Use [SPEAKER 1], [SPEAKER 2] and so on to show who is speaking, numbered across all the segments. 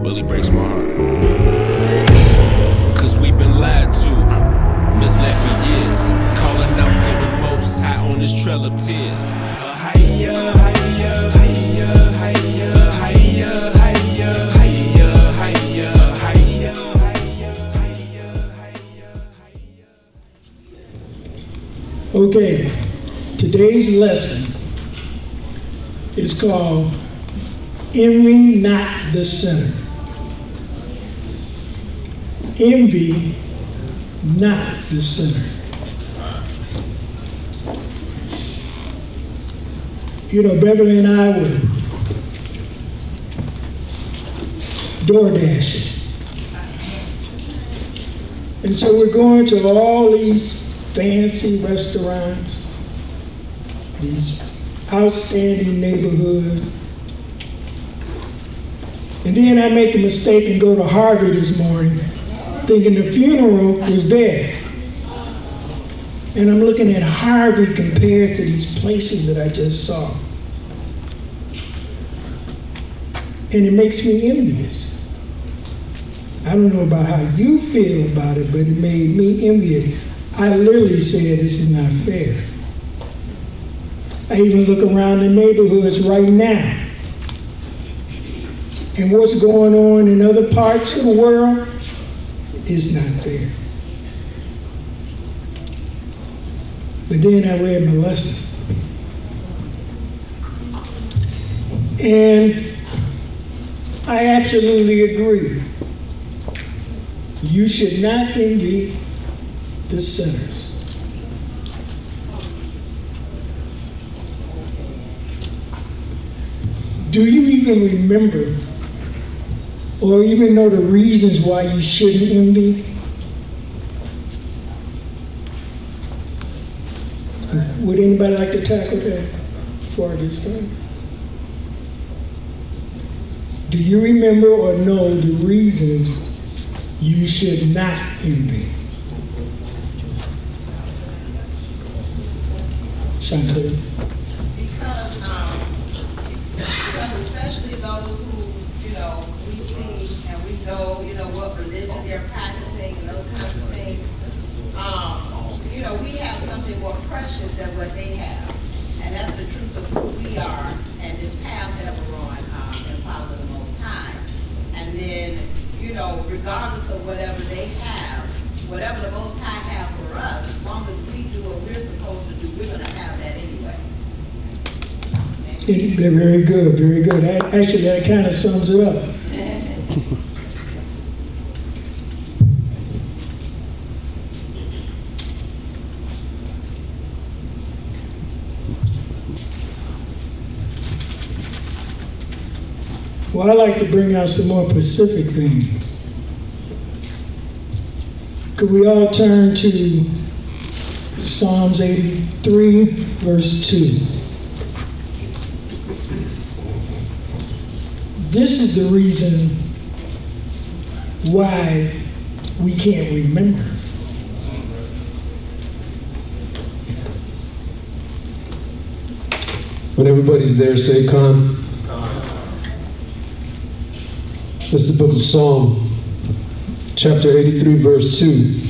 [SPEAKER 1] really breaks my heart. Cause we've been lied to, misled for years, calling out to the Most High on this trail of tears. Hiya, hiya, hiya, hiya, hiya, hiya, hiya, hiya, hiya, hiya, hiya, hiya.
[SPEAKER 2] Okay, today's lesson is called Envy Not the Sinner. Envy not the sinner. You know, Beverly and I were door dashing. And so we're going to all these fancy restaurants, these outstanding neighborhoods. And then I make a mistake and go to Harvey this morning, thinking the funeral was there. And I'm looking at Harvey compared to these places that I just saw. And it makes me envious. I don't know about how you feel about it, but it made me envious. I literally said, this is not fair. I even look around the neighborhoods right now. And what's going on in other parts of the world is not fair. But then I read my lesson. And I absolutely agree. You should not envy the sinners. Do you even remember or even know the reasons why you shouldn't envy? Would anybody like to tackle that before I get started? Do you remember or know the reasons you should not envy? Chantal?
[SPEAKER 3] Because especially those who, we see and we know, what religion they're practicing and those kinds of things. We have something more precious than what they have. And that's the truth of who we are and this path that we're on and follow the Most High. And then, regardless of whatever they have, whatever the Most High have for us, as long as we do what we're supposed to do, we're going to have that anyway.
[SPEAKER 2] Very good, very good. Actually, that kind of sums it up. Well, I like to bring out some more specific things. Could we all turn to Psalms 83, verse 2? This is the reason why we can't remember.
[SPEAKER 4] When everybody's there, say, "Come." This is the book of Psalm, chapter 83, verse 2.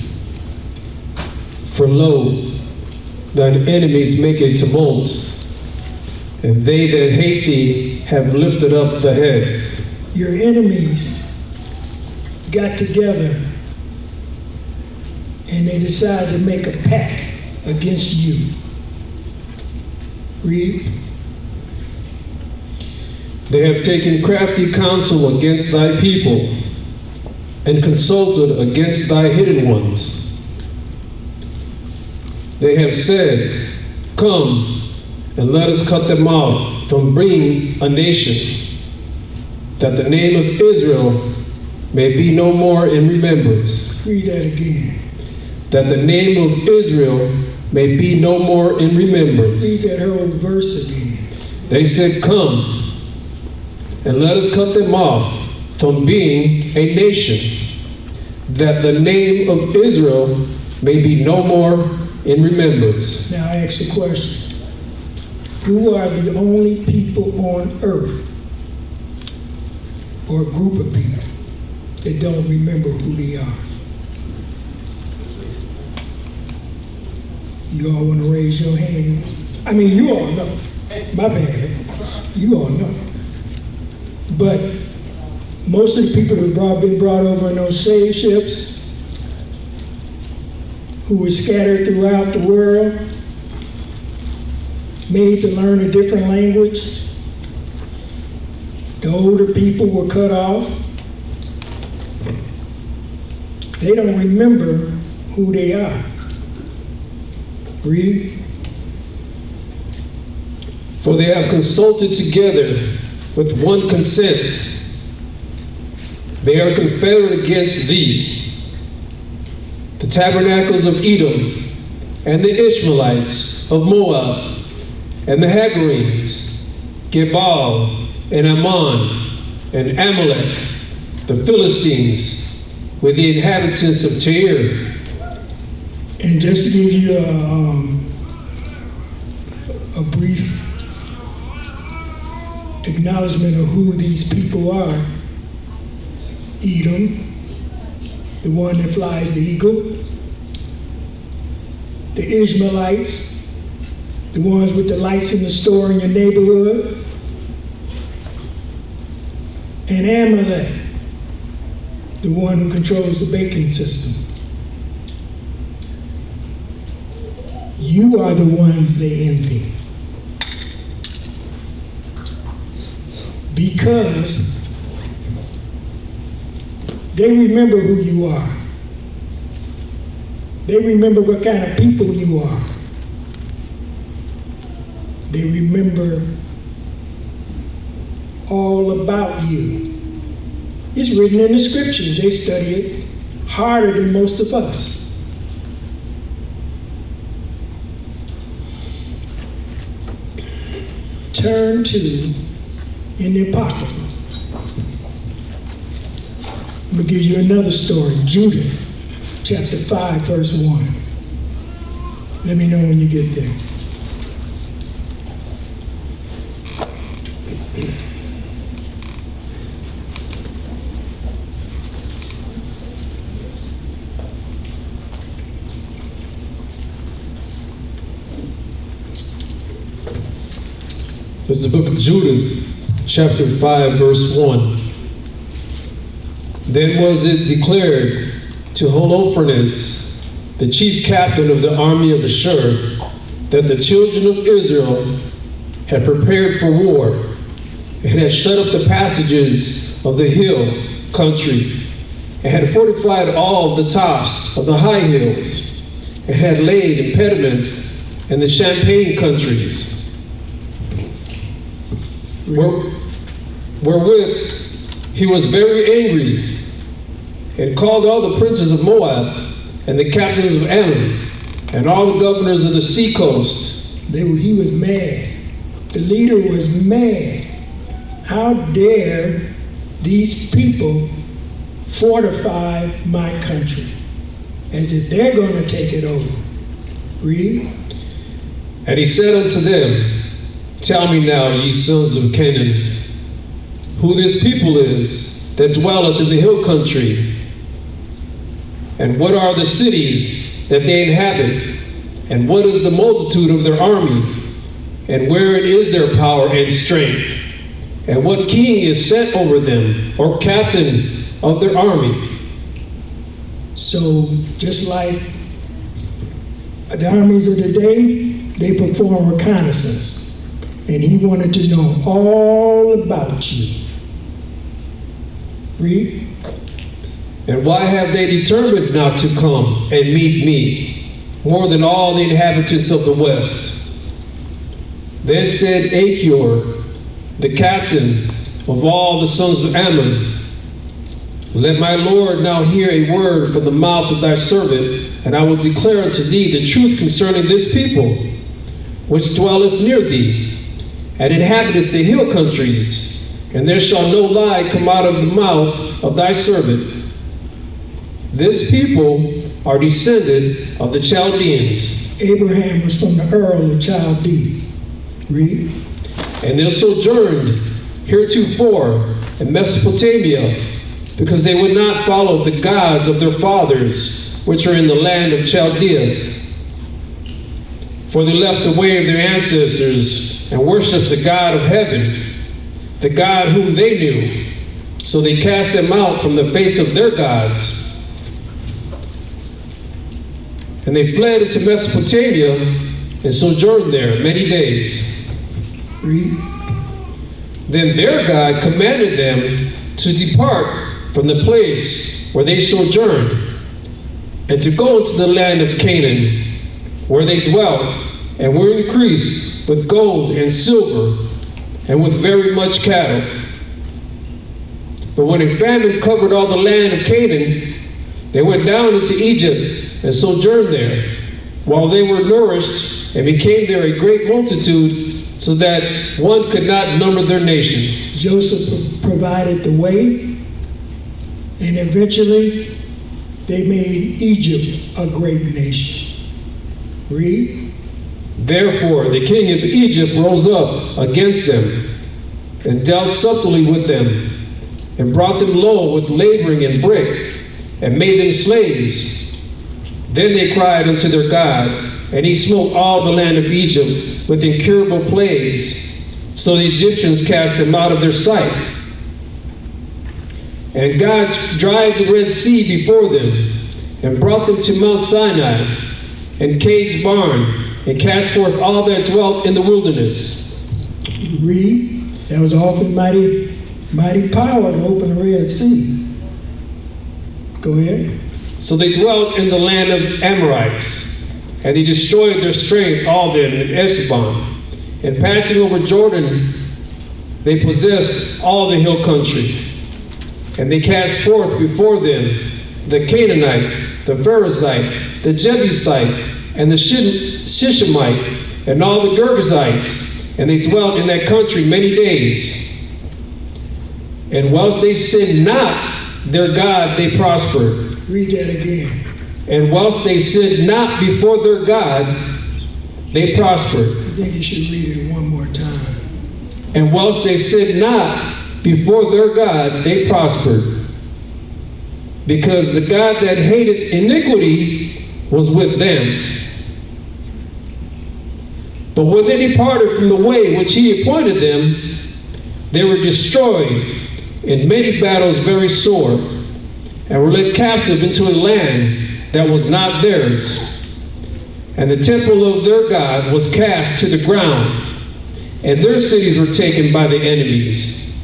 [SPEAKER 4] For lo, thine enemies make a tumult, and they that hate thee have lifted up the head.
[SPEAKER 2] Your enemies got together and they decided to make a pact against you. Read.
[SPEAKER 4] They have taken crafty counsel against thy people, and consulted against thy hidden ones. They have said, Come, and let us cut them off from bringing a nation, that the name of Israel may be no more in remembrance.
[SPEAKER 2] Read that again.
[SPEAKER 4] That the name of Israel may be no more in remembrance.
[SPEAKER 2] Read that whole verse again.
[SPEAKER 4] They said, Come, and let us cut them off from being a nation, that the name of Israel may be no more in remembrance.
[SPEAKER 2] Now I ask a question. Who are the only people on earth or a group of people that don't remember who they are? You all want to raise your hand? I mean, you all know. My bad. You all know. But most of the people who have been brought over in those slave ships, who were scattered throughout the world, made to learn a different language, the older people were cut off. They don't remember who they are. Read.
[SPEAKER 4] For they have consulted together with one consent. They are confederate against thee. The tabernacles of Edom, and the Ishmaelites of Moab, and the Hagarenes, Gebal, and Ammon, and Amalek, the Philistines, with the inhabitants of Tyre.
[SPEAKER 2] And just to give you a brief acknowledgement of who these people are, Edom, the one that flies the eagle, the Ishmaelites, the ones with the lights in the store in your neighborhood, and Amalek, the one who controls the banking system. You are the ones they envy. Because they remember who you are. They remember what kind of people you are. They remember all about you. It's written in the scriptures. They study it harder than most of us. Turn to in the Apocrypha. I'm going to give you another story. Judith, chapter 5, verse 1. Let me know when you get there.
[SPEAKER 4] This is the book of Judith, chapter 5, verse 1. Then was it declared to Holofernes, the chief captain of the army of Ashur, that the children of Israel had prepared for war, and had shut up the passages of the hill country, and had fortified all the tops of the high hills, and had laid impediments in the champaign countries, wherewith he was very angry, and called all the princes of Moab, and the captains of Ammon, and all the governors of the sea coast.
[SPEAKER 2] He was mad. The leader was mad. How dare these people fortify my country as if they're going to take it over? Read.
[SPEAKER 4] And he said unto them, Tell me now, ye sons of Canaan, who this people is that dwelleth in the hill country, and what are the cities that they inhabit, and what is the multitude of their army, and wherein is their power and strength, and what king is set over them, or captain of their army?
[SPEAKER 2] So just like the armies of the day, they perform reconnaissance. And he wanted to know all about you. Read.
[SPEAKER 4] And why have they determined not to come and meet me, more than all the inhabitants of the west? Then said Achior, the captain of all the sons of Ammon, Let my Lord now hear a word from the mouth of thy servant, and I will declare unto thee the truth concerning this people, which dwelleth near thee, and inhabiteth the hill countries, and there shall no lie come out of the mouth of thy servant. This people are descended of the Chaldeans.
[SPEAKER 2] Abraham was from the Earl of Chaldee. Read.
[SPEAKER 4] And they sojourned heretofore in Mesopotamia, because they would not follow the gods of their fathers, which are in the land of Chaldea. For they left the way of their ancestors and worshiped the God of heaven, the God whom they knew. So they cast them out from the face of their gods. And they fled into Mesopotamia and sojourned there many days.
[SPEAKER 2] Read.
[SPEAKER 4] Then their God commanded them to depart from the place where they sojourned, and to go into the land of Canaan, where they dwelt, and were increased with gold and silver, and with very much cattle. But when a famine covered all the land of Canaan, they went down into Egypt and sojourned there, while they were nourished, and became there a great multitude, so that one could not number their nation.
[SPEAKER 2] Joseph provided the way, and eventually they made Egypt a great nation. Read.
[SPEAKER 4] Therefore the king of Egypt rose up against them, and dealt subtly with them, and brought them low with laboring and brick, and made them slaves. Then they cried unto their God, and he smote all the land of Egypt with incurable plagues. So the Egyptians cast them out of their sight. And God dried the Red Sea before them, and brought them to Mount Sinai, and Cade's barn, and cast forth all that dwelt in the wilderness.
[SPEAKER 2] Read. That was awfully mighty power to open the Red Sea. Go ahead.
[SPEAKER 4] So they dwelt in the land of Amorites, and they destroyed their strength, all them in Esbon. And passing over Jordan, they possessed all the hill country. And they cast forth before them the Canaanite, the Pharisite, the Jebusite, and the Shishemite, and all the Girgashites, and they dwelt in that country many days. And whilst they sinned not their God, they prospered.
[SPEAKER 2] Read that again.
[SPEAKER 4] And whilst they sinned not before their God, they prospered.
[SPEAKER 2] I think you should read it one more time.
[SPEAKER 4] And whilst they sinned not before their God, they prospered. Because the God that hateth iniquity was with them. But when they departed from the way which he appointed them, they were destroyed in many battles very sore, and were led captive into a land that was not theirs. And the temple of their God was cast to the ground, and their cities were taken by the enemies.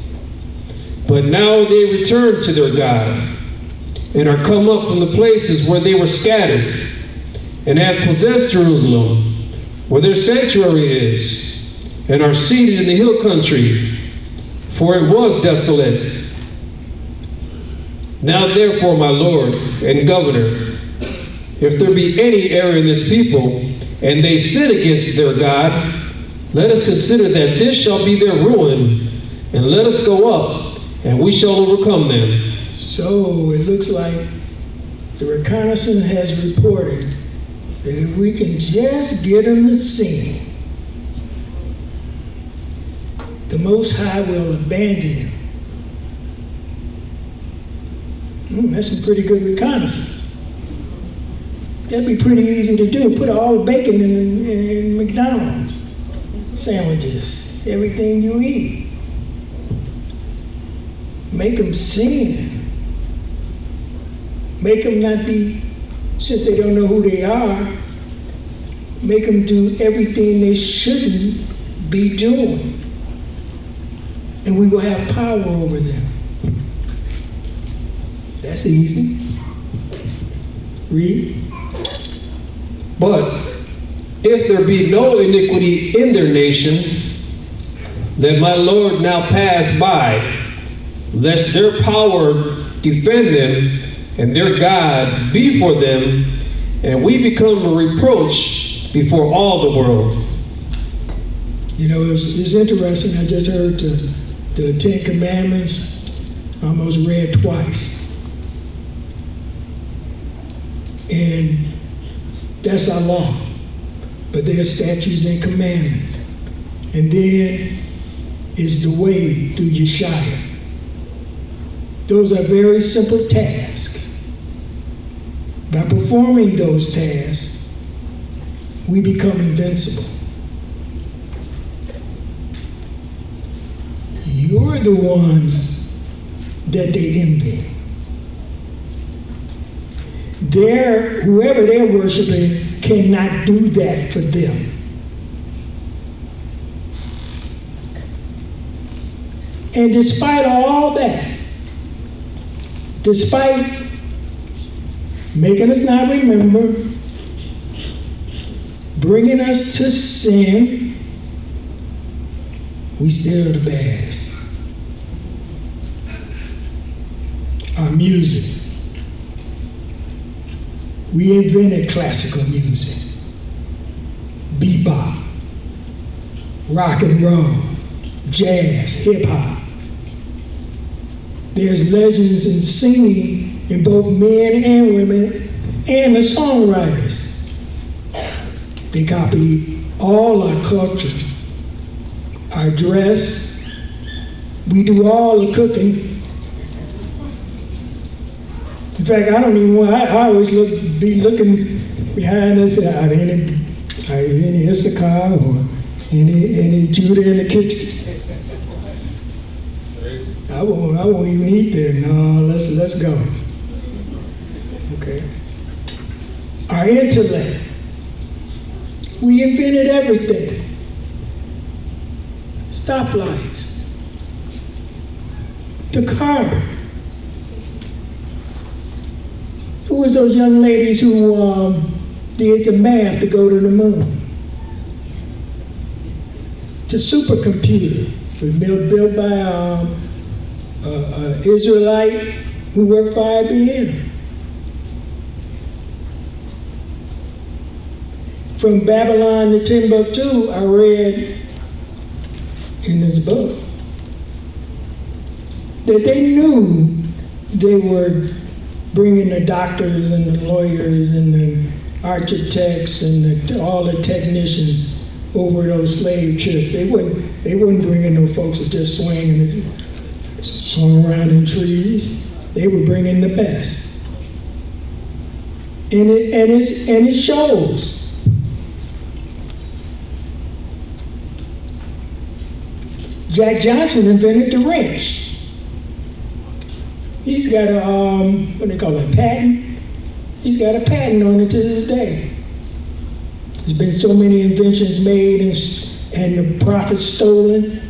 [SPEAKER 4] But now they return to their God, and are come up from the places where they were scattered, and have possessed Jerusalem, where their sanctuary is, and are seated in the hill country, for it was desolate. Now therefore, my Lord and Governor, if there be any error in this people, and they sin against their God, let us consider that this shall be their ruin, and let us go up, and we shall overcome them.
[SPEAKER 2] So it looks like the reconnaissance has reported that if we can just get them to sin, the Most High will abandon them. That's some pretty good reconnaissance. That'd be pretty easy to do. Put all the bacon in McDonald's sandwiches, everything you eat. Make them sin. Make them not be, since they don't know who they are, make them do everything they shouldn't be doing. And we will have power over them. That's easy. Read.
[SPEAKER 4] But if there be no iniquity in their nation, let my Lord now pass by, lest their power defend them, and their God be for them, and we become a reproach before all the world.
[SPEAKER 2] You know, it's interesting. I just heard the Ten Commandments almost read twice. And that's our law. But there's statutes and commandments. And then is the way through Yeshua. Those are very simple tasks. By performing those tasks, we become invincible. You're the ones that they envy. Whoever they're worshiping cannot do that for them. And despite all that, despite making us not remember, bringing us to sin, we still the baddest. Our music. We invented classical music, bebop, rock and roll, jazz, hip hop. There's legends in singing in both men and women and the songwriters. They copy all our culture, our dress. We do all the cooking. In fact, I don't even want, I always be looking behind us, are there any Issachar or any Judah in the kitchen? I won't even eat there. No, let's go. Okay. Our intellect. We invented everything. Stoplights. The car. Who was those young ladies who did the math to go to the moon? The supercomputer was built by an Israelite who worked for IBM. From Babylon to Timbuktu, I read in this book that they knew they were bringing the doctors and the lawyers and the architects and all the technicians over those slave trips. They wouldn't bring in no folks that just swung around in trees. They were bringing the best, and it shows. Jack Johnson invented the wrench. He's got a, what do they call it, patent? He's got a patent on it to this day. There's been so many inventions made and the profits stolen.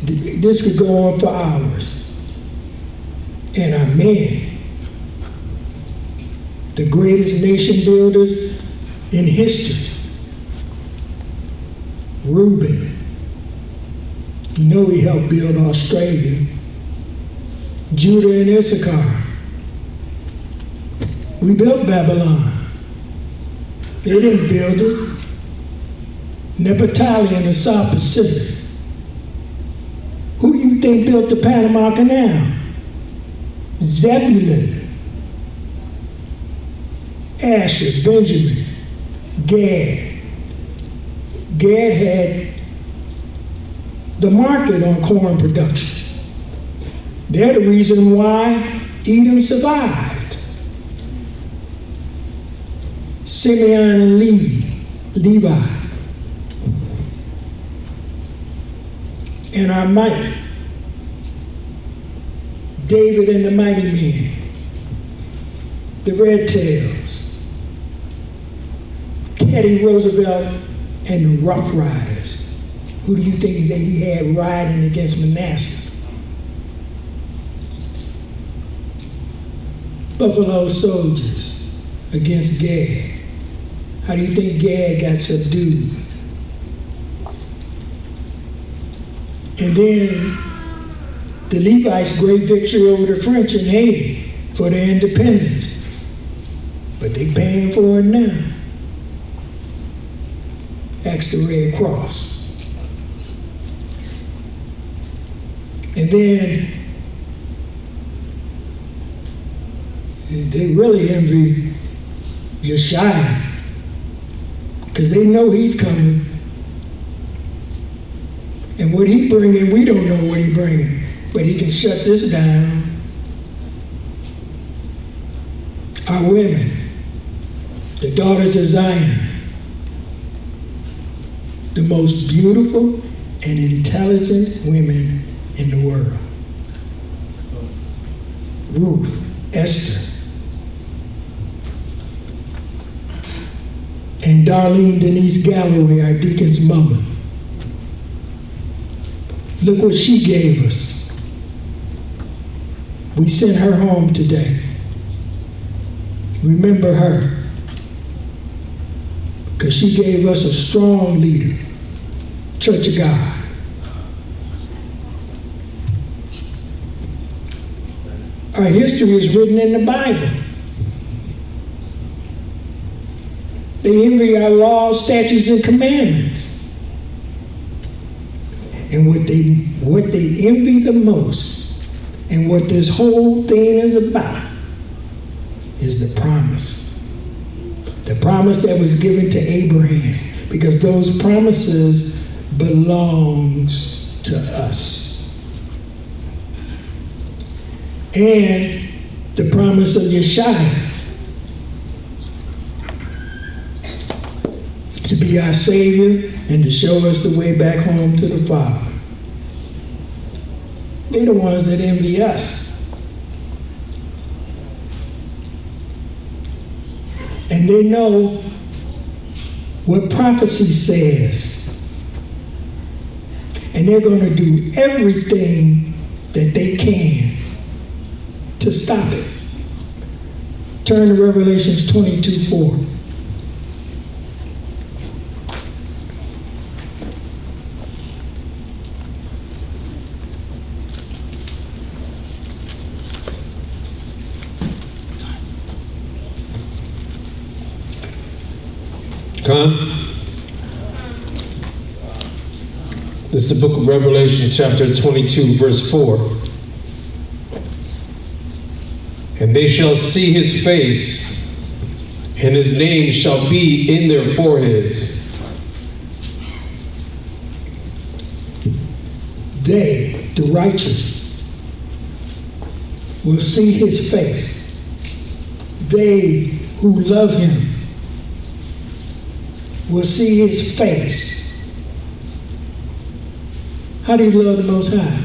[SPEAKER 2] This could go on for hours. And our men, the greatest nation builders in history, Reuben, you know he helped build Australia. Judah and Issachar. We built Babylon. They didn't build it. Nephtali in the South Pacific. Who do you think built the Panama Canal? Zebulun, Asher, Benjamin, Gad. Gad had the market on corn production. They're the reason why Edom survived. Simeon and Levi. And our might. David and the mighty men. The Red Tails. Teddy Roosevelt and the Rough Riders. Who do you think that he had riding against Manasseh? Buffalo Soldiers against Gad. How do you think Gad got subdued? And then the Levites' great victory over the French in Haiti for their independence. But they paying for it now. Ask the Red Cross. And then they really envy Yeshua because they know he's coming. And what he bringing, we don't know what he bringing. but he can shut this down. Our women, the daughters of Zion, the most beautiful and intelligent women in the world. Ruth, Esther, and Darlene Denise Galloway, our deacon's mother. Look what she gave us. We sent her home today. Remember her, because she gave us a strong leader, Church of God. Our history is written in the Bible. They envy our laws, statutes, and commandments. And what they envy the most, and what this whole thing is about, is the promise. The promise that was given to Abraham, because those promises belongs to us. And the promise of Yeshua to be our Savior and to show us the way back home to the Father. They're the ones that envy us. And they know what prophecy says. And they're going to do everything that they can to stop it. Turn to Revelations 22:4.
[SPEAKER 4] This is the book of Revelation, chapter 22, verse 4. And they shall see his face, and his name shall be in their foreheads.
[SPEAKER 2] They, the righteous, will see his face. They who love him will see his face. How do you love the Most High?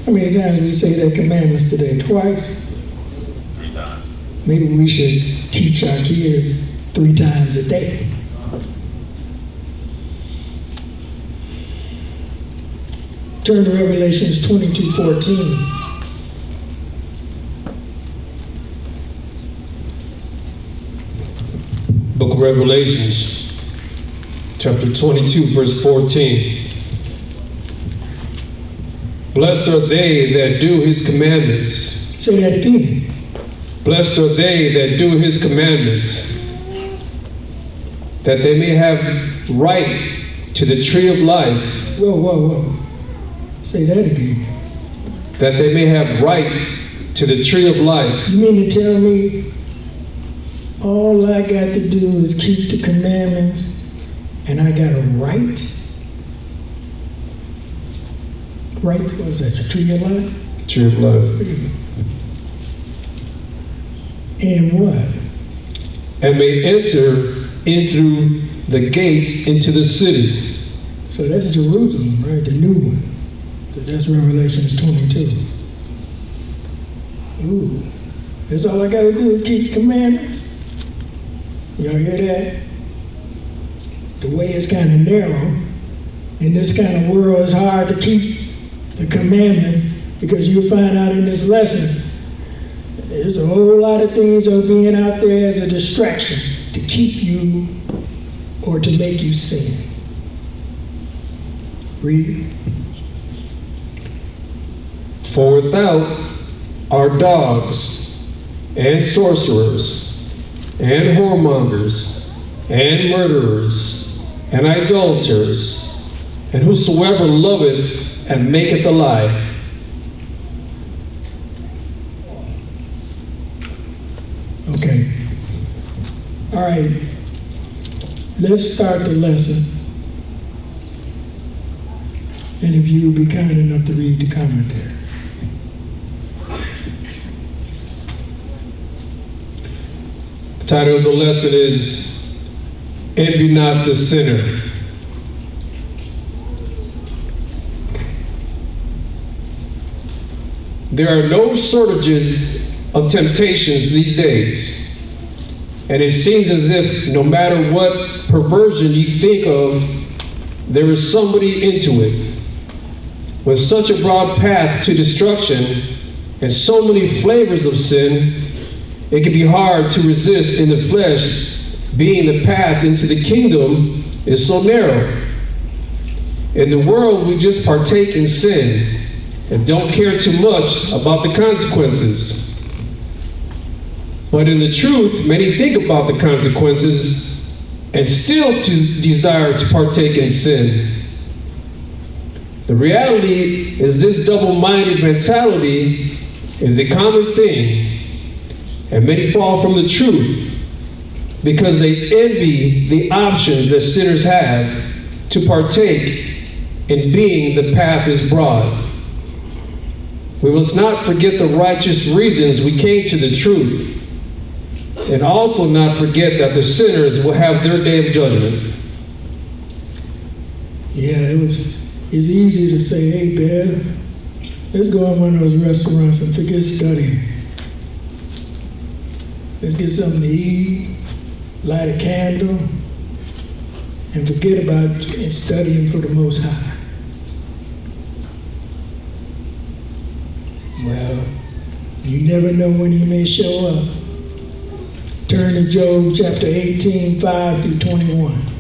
[SPEAKER 2] How many times we say that commandments today? Twice?
[SPEAKER 5] 3 times.
[SPEAKER 2] Maybe we should teach our kids 3 times a day. Turn to Revelations 22:14.
[SPEAKER 4] Book of Revelations, chapter 22, verse 14. Blessed are they that do his commandments.
[SPEAKER 2] Say that again.
[SPEAKER 4] Blessed are they that do his commandments, that they may have right to the tree of life.
[SPEAKER 2] Whoa, whoa, whoa. Say that again.
[SPEAKER 4] That they may have right to the tree of life.
[SPEAKER 2] You mean to tell me all I got to do is keep the commandments and I got a right? Right? What was that? The tree of life?
[SPEAKER 4] Tree of life.
[SPEAKER 2] And what?
[SPEAKER 4] And may enter in through the gates into the city.
[SPEAKER 2] So that's Jerusalem, right? The new one. Because that's Revelations 22. Ooh. That's all I got to do is keep the commandments? Y'all hear that? The way is kind of narrow. In this kind of world, it's hard to keep the commandments, because you'll find out in this lesson, there's a whole lot of things that are being out there as a distraction to keep you or to make you sin. Read.
[SPEAKER 4] For without are dogs, and sorcerers, and whoremongers, and murderers, and idolaters, and whosoever loveth and maketh a lie.
[SPEAKER 2] Okay. All right. Let's start the lesson. And if you would be kind enough to read the commentary.
[SPEAKER 4] The title of the lesson is Envy Not the Sinner. There are no shortages of temptations these days, and it seems as if no matter what perversion you think of, there is somebody into it. With such a broad path to destruction and so many flavors of sin, it can be hard to resist in the flesh, being the path into the kingdom is so narrow. In the world, we just partake in sin and don't care too much about the consequences. But in the truth, many think about the consequences and still desire to partake in sin. The reality is this double-minded mentality is a common thing, and many fall from the truth because they envy the options that sinners have to partake in being the path is broad. We must not forget the righteous reasons we came to the truth, and also not forget that the sinners will have their day of judgment.
[SPEAKER 2] Yeah, it's easy to say, hey, Bev, let's go in one of those restaurants and forget studying. Let's get something to eat, light a candle, and forget about studying for the Most High. Well, you never know when he may show up. Turn to Job chapter 18, 5 through 21.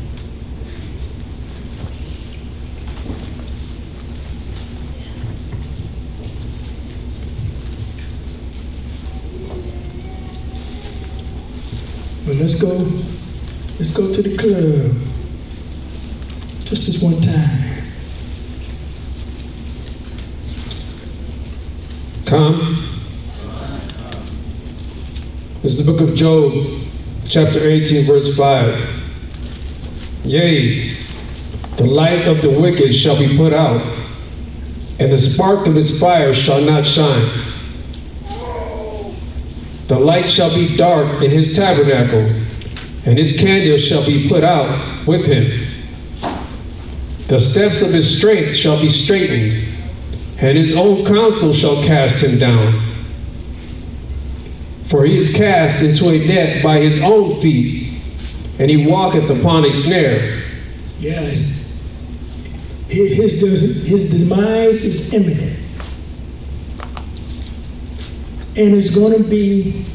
[SPEAKER 2] But let's go to the club. Just this one time.
[SPEAKER 4] Come. This is the book of Job, chapter 18, verse 5. Yea, the light of the wicked shall be put out, and the spark of his fire shall not shine. The light shall be dark in his tabernacle, and his candle shall be put out with him. The steps of his strength shall be straightened, and his own counsel shall cast him down. For he is cast into a net by his own feet, and he walketh upon a snare.
[SPEAKER 2] Yes, his demise is imminent. And it's going to be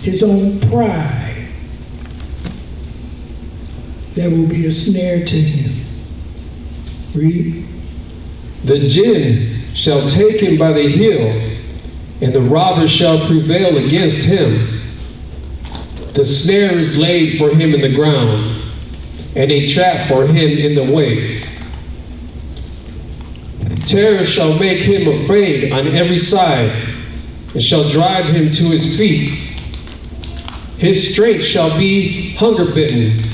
[SPEAKER 2] his own pride that will be a snare to him. Read.
[SPEAKER 4] The jinn shall take him by the heel, and the robber shall prevail against him. The snare is laid for him in the ground, and a trap for him in the way. Terror shall make him afraid on every side, and shall drive him to his feet. His strength shall be hunger-bitten,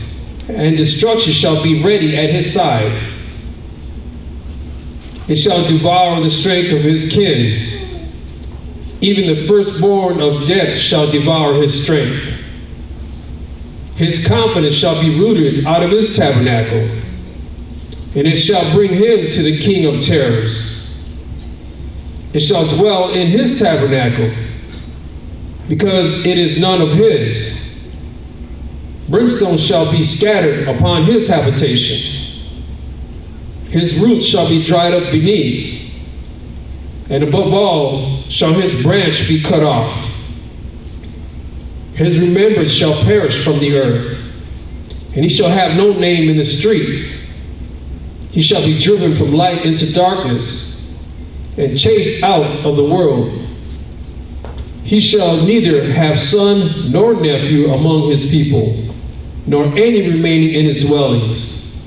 [SPEAKER 4] and destruction shall be ready at his side. It shall devour the strength of his kin. Even the firstborn of death shall devour his strength. His confidence shall be rooted out of his tabernacle, and it shall bring him to the king of terrors. It shall dwell in his tabernacle, because it is none of his. Brimstone shall be scattered upon his habitation. His roots shall be dried up beneath, and above all shall his branch be cut off. His remembrance shall perish from the earth, and he shall have no name in the street. He shall be driven from light into darkness, and chased out of the world. He shall neither have son nor nephew among his people, nor any remaining in his dwellings.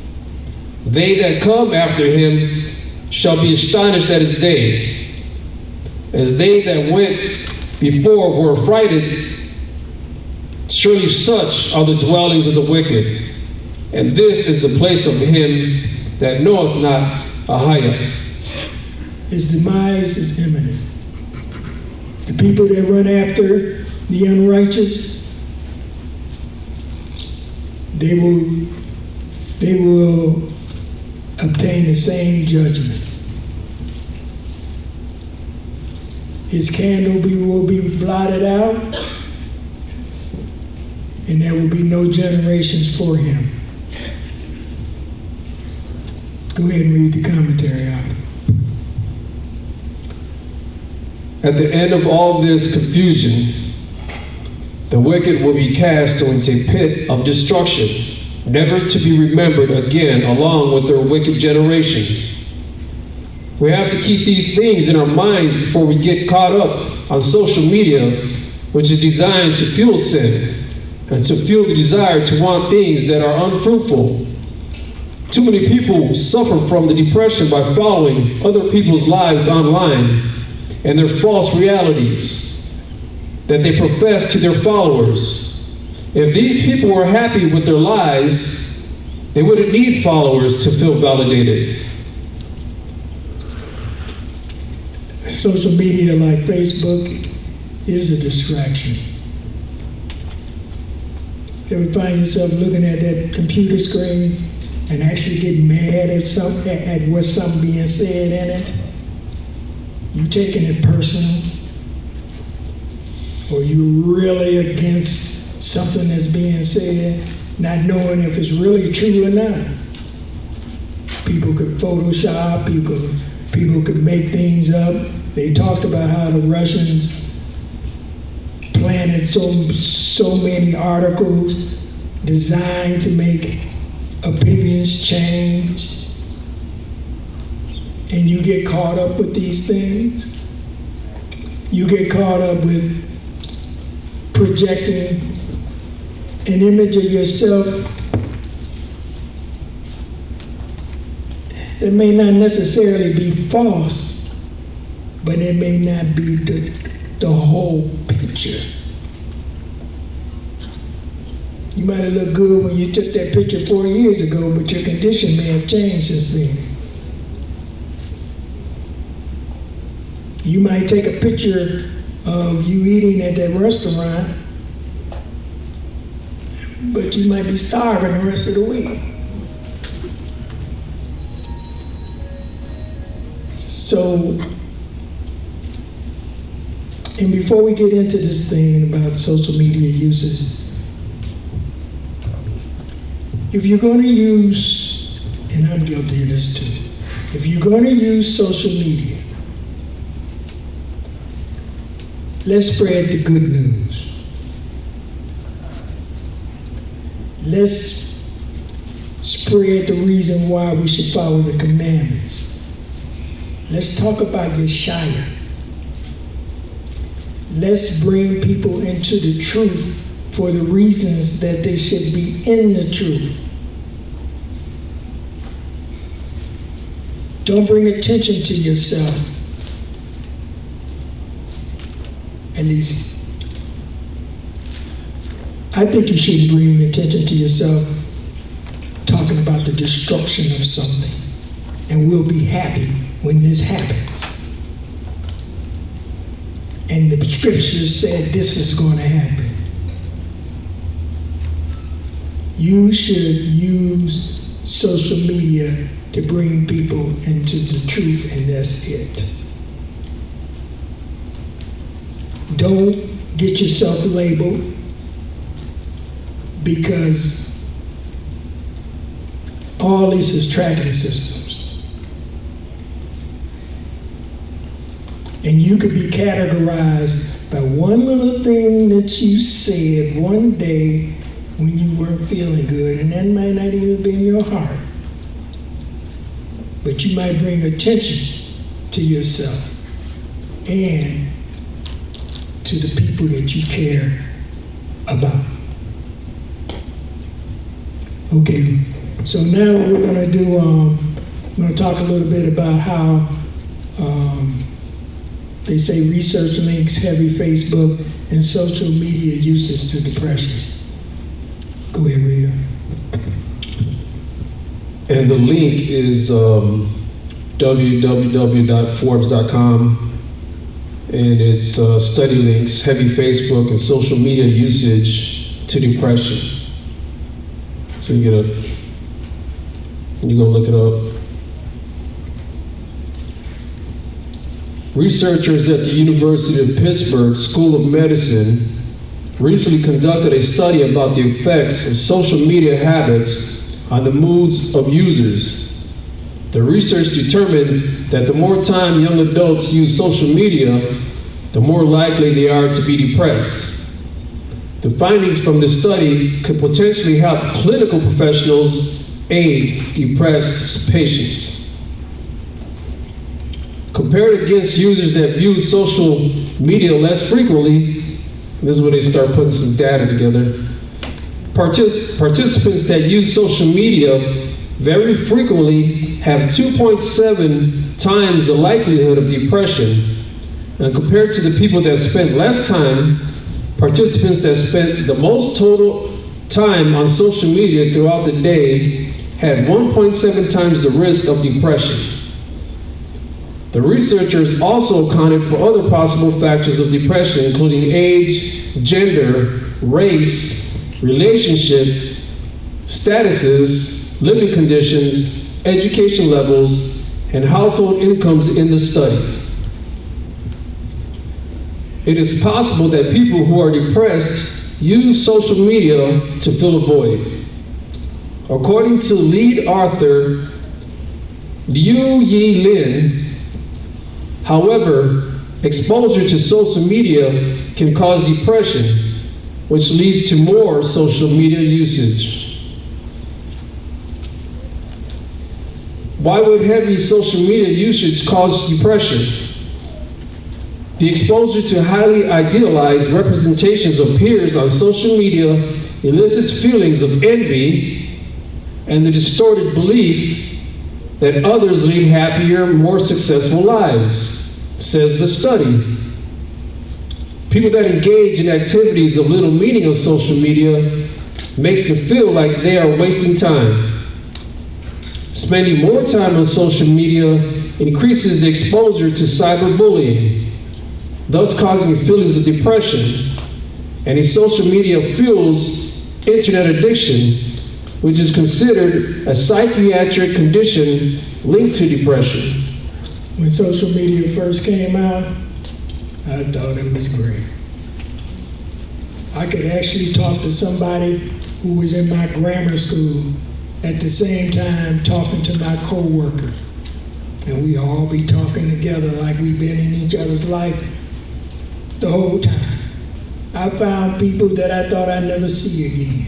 [SPEAKER 4] They that come after him shall be astonished at his day. As they that went before were affrighted, surely such are the dwellings of the wicked, and this is the place of him that knoweth not Ahijah.
[SPEAKER 2] His demise is imminent. The people that run after the unrighteous, they will obtain the same judgment. His candle will be blotted out, and there will be no generations for him. Go ahead and read the commentary out.
[SPEAKER 4] At the end of all this confusion, the wicked will be cast into a pit of destruction, never to be remembered again along with their wicked generations. We have to keep these things in our minds before we get caught up on social media, which is designed to fuel sin and to fuel the desire to want things that are unfruitful. Too many people suffer from the depression by following other people's lives online and their false realities that they profess to their followers. If these people were happy with their lives, they wouldn't need followers to feel validated.
[SPEAKER 2] Social media like Facebook is a distraction. You ever find yourself looking at that computer screen and actually get mad at what's something being said in it? You taking it personal? Or you really against something that's being said, not knowing if it's really true or not? People could Photoshop, people could make things up. They talked about how the Russians planted so many articles designed to make opinions change. And you get caught up with these things. You get caught up with projecting an image of yourself that may not necessarily be false, but it may not be the whole picture. You might have looked good when you took that picture 4 years ago, but your condition may have changed since then. You might take a picture of you eating at that restaurant, but you might be starving the rest of the week. So, and before we get into this thing about social media uses, if you're going to use, and I'm guilty of this too, if you're going to use social media, let's spread the good news. Let's spread the reason why we should follow the commandments. Let's talk about Yeshaya. Let's bring people into the truth for the reasons that they should be in the truth. Don't bring attention to yourself. At least, I think you should bring attention to yourself talking about the destruction of something. And we'll be happy when this happens. And the scriptures said this is going to happen. You should use social media to bring people into the truth, and that's it. Don't get yourself labeled, because all this is tracking systems. And you could be categorized by one little thing that you said one day when you weren't feeling good, and that might not even be in your heart. But you might bring attention to yourself and to the people that you care about. Okay, so now what we're gonna do, I'm gonna talk a little bit about how they say research links heavy Facebook and social media uses to depression. Go ahead, Rita.
[SPEAKER 4] And the link is www.forbes.com, and it's study links, heavy Facebook and social media usage to depression. So you go look it up. Researchers at the University of Pittsburgh School of Medicine recently conducted a study about the effects of social media habits on the moods of users. The research determined that the more time young adults use social media, the more likely they are to be depressed. The findings from this study could potentially help clinical professionals aid depressed patients. Compared against users that view social media less frequently, this is where they start putting some data together. Participants that use social media very frequently have 2.7 times the likelihood of depression. And compared to the people that spent less time, participants that spent the most total time on social media throughout the day had 1.7 times the risk of depression. The researchers also accounted for other possible factors of depression, including age, gender, race, relationship, statuses, living conditions, education levels, and household incomes in the study. It is possible that people who are depressed use social media to fill a void. According to lead author Liu Yi Lin, however, exposure to social media can cause depression, which leads to more social media usage. Why would heavy social media usage cause depression? The exposure to highly idealized representations of peers on social media elicits feelings of envy and the distorted belief that others lead happier, more successful lives, says the study. People that engage in activities of little meaning on social media makes them feel like they are wasting time. Spending more time on social media increases the exposure to cyberbullying, thus causing feelings of depression. And social media fuels internet addiction, which is considered a psychiatric condition linked to depression.
[SPEAKER 2] When social media first came out, I thought it was great. I could actually talk to somebody who was in my grammar school at the same time talking to my coworker. And we all be talking together like we've been in each other's life the whole time. I found people that I thought I'd never see again.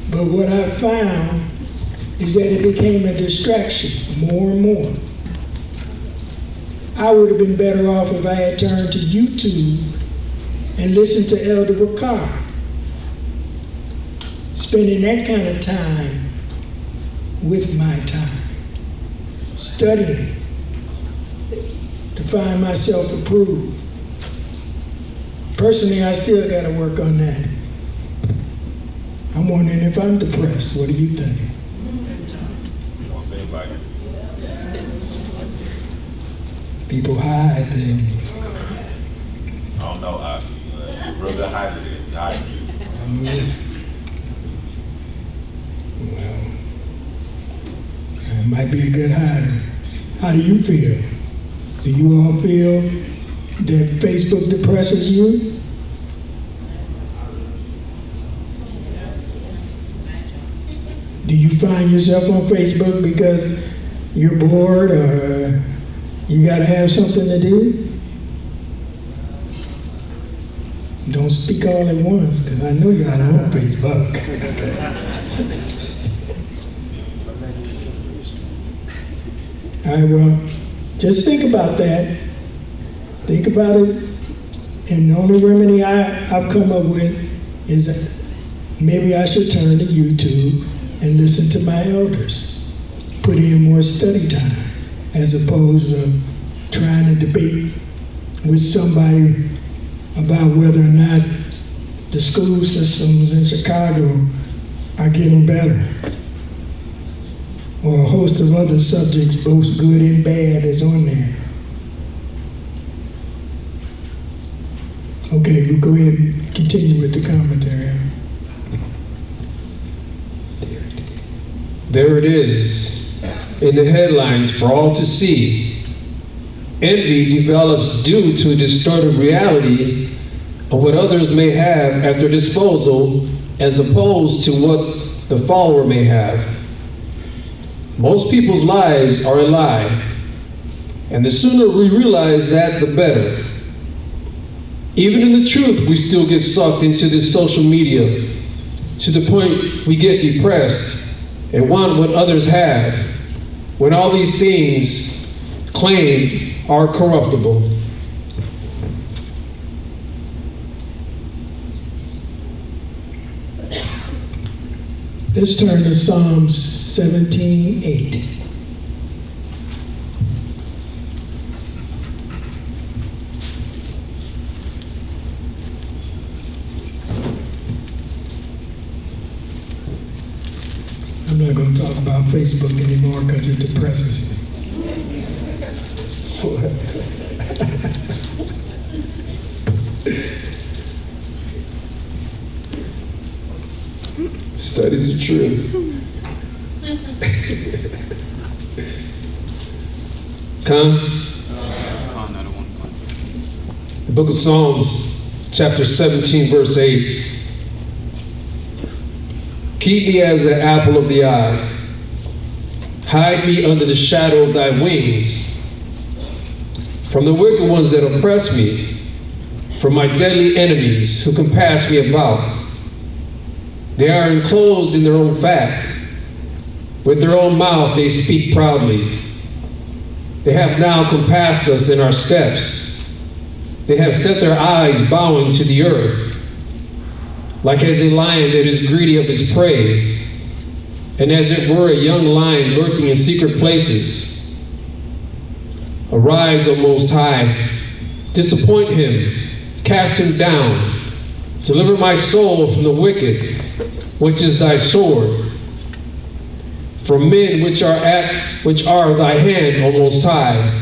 [SPEAKER 2] But what I found is that it became a distraction more and more. I would have been better off if I had turned to YouTube and listened to Elder BAKAR. Spending that kind of time with my time, studying to find myself approved. Personally, I still got to work on that. I'm wondering if I'm depressed. What do you think?
[SPEAKER 5] Don't seem like it.
[SPEAKER 2] People hide things.
[SPEAKER 5] I don't know. You're real good hiding it. You hide it.
[SPEAKER 2] Well, I might be a good hider. How do you feel? Do you all feel that Facebook depresses you? Do you find yourself on Facebook because you're bored or you gotta have something to do? Don't speak all at once, because I know y'all on Facebook. All right, well, just think about that. Think about it. And the only remedy I've come up with is that maybe I should turn to YouTube and listen to my elders. Put in more study time, as opposed to trying to debate with somebody about whether or not the school systems in Chicago are getting better. or a host of other subjects, both good and bad, is on there. Okay, we'll go ahead and continue with the commentary.
[SPEAKER 4] There it is, in the headlines for all to see. Envy develops due to a distorted reality of what others may have at their disposal as opposed to what the follower may have. Most people's lives are a lie, and the sooner we realize that, the better. Even in the truth, we still get sucked into this social media to the point we get depressed and want what others have, when all these things claimed are corruptible.
[SPEAKER 2] Let's turn to Psalms 17:8. I'm not going to talk about Facebook anymore because it depresses me.
[SPEAKER 4] Studies are true. The book of Psalms, chapter 17, verse 8. Keep me as the apple of the eye. Hide me under the shadow of thy wings. From the wicked ones that oppress me, from my deadly enemies who compass me about. They are enclosed in their own fat. With their own mouth they speak proudly. They have now compassed us in our steps. They have set their eyes bowing to the earth, like as a lion that is greedy of his prey, and as it were a young lion lurking in secret places. Arise, O Most High, disappoint him, cast him down, deliver my soul from the wicked, which is thy sword, from men which are thy hand, O Most High,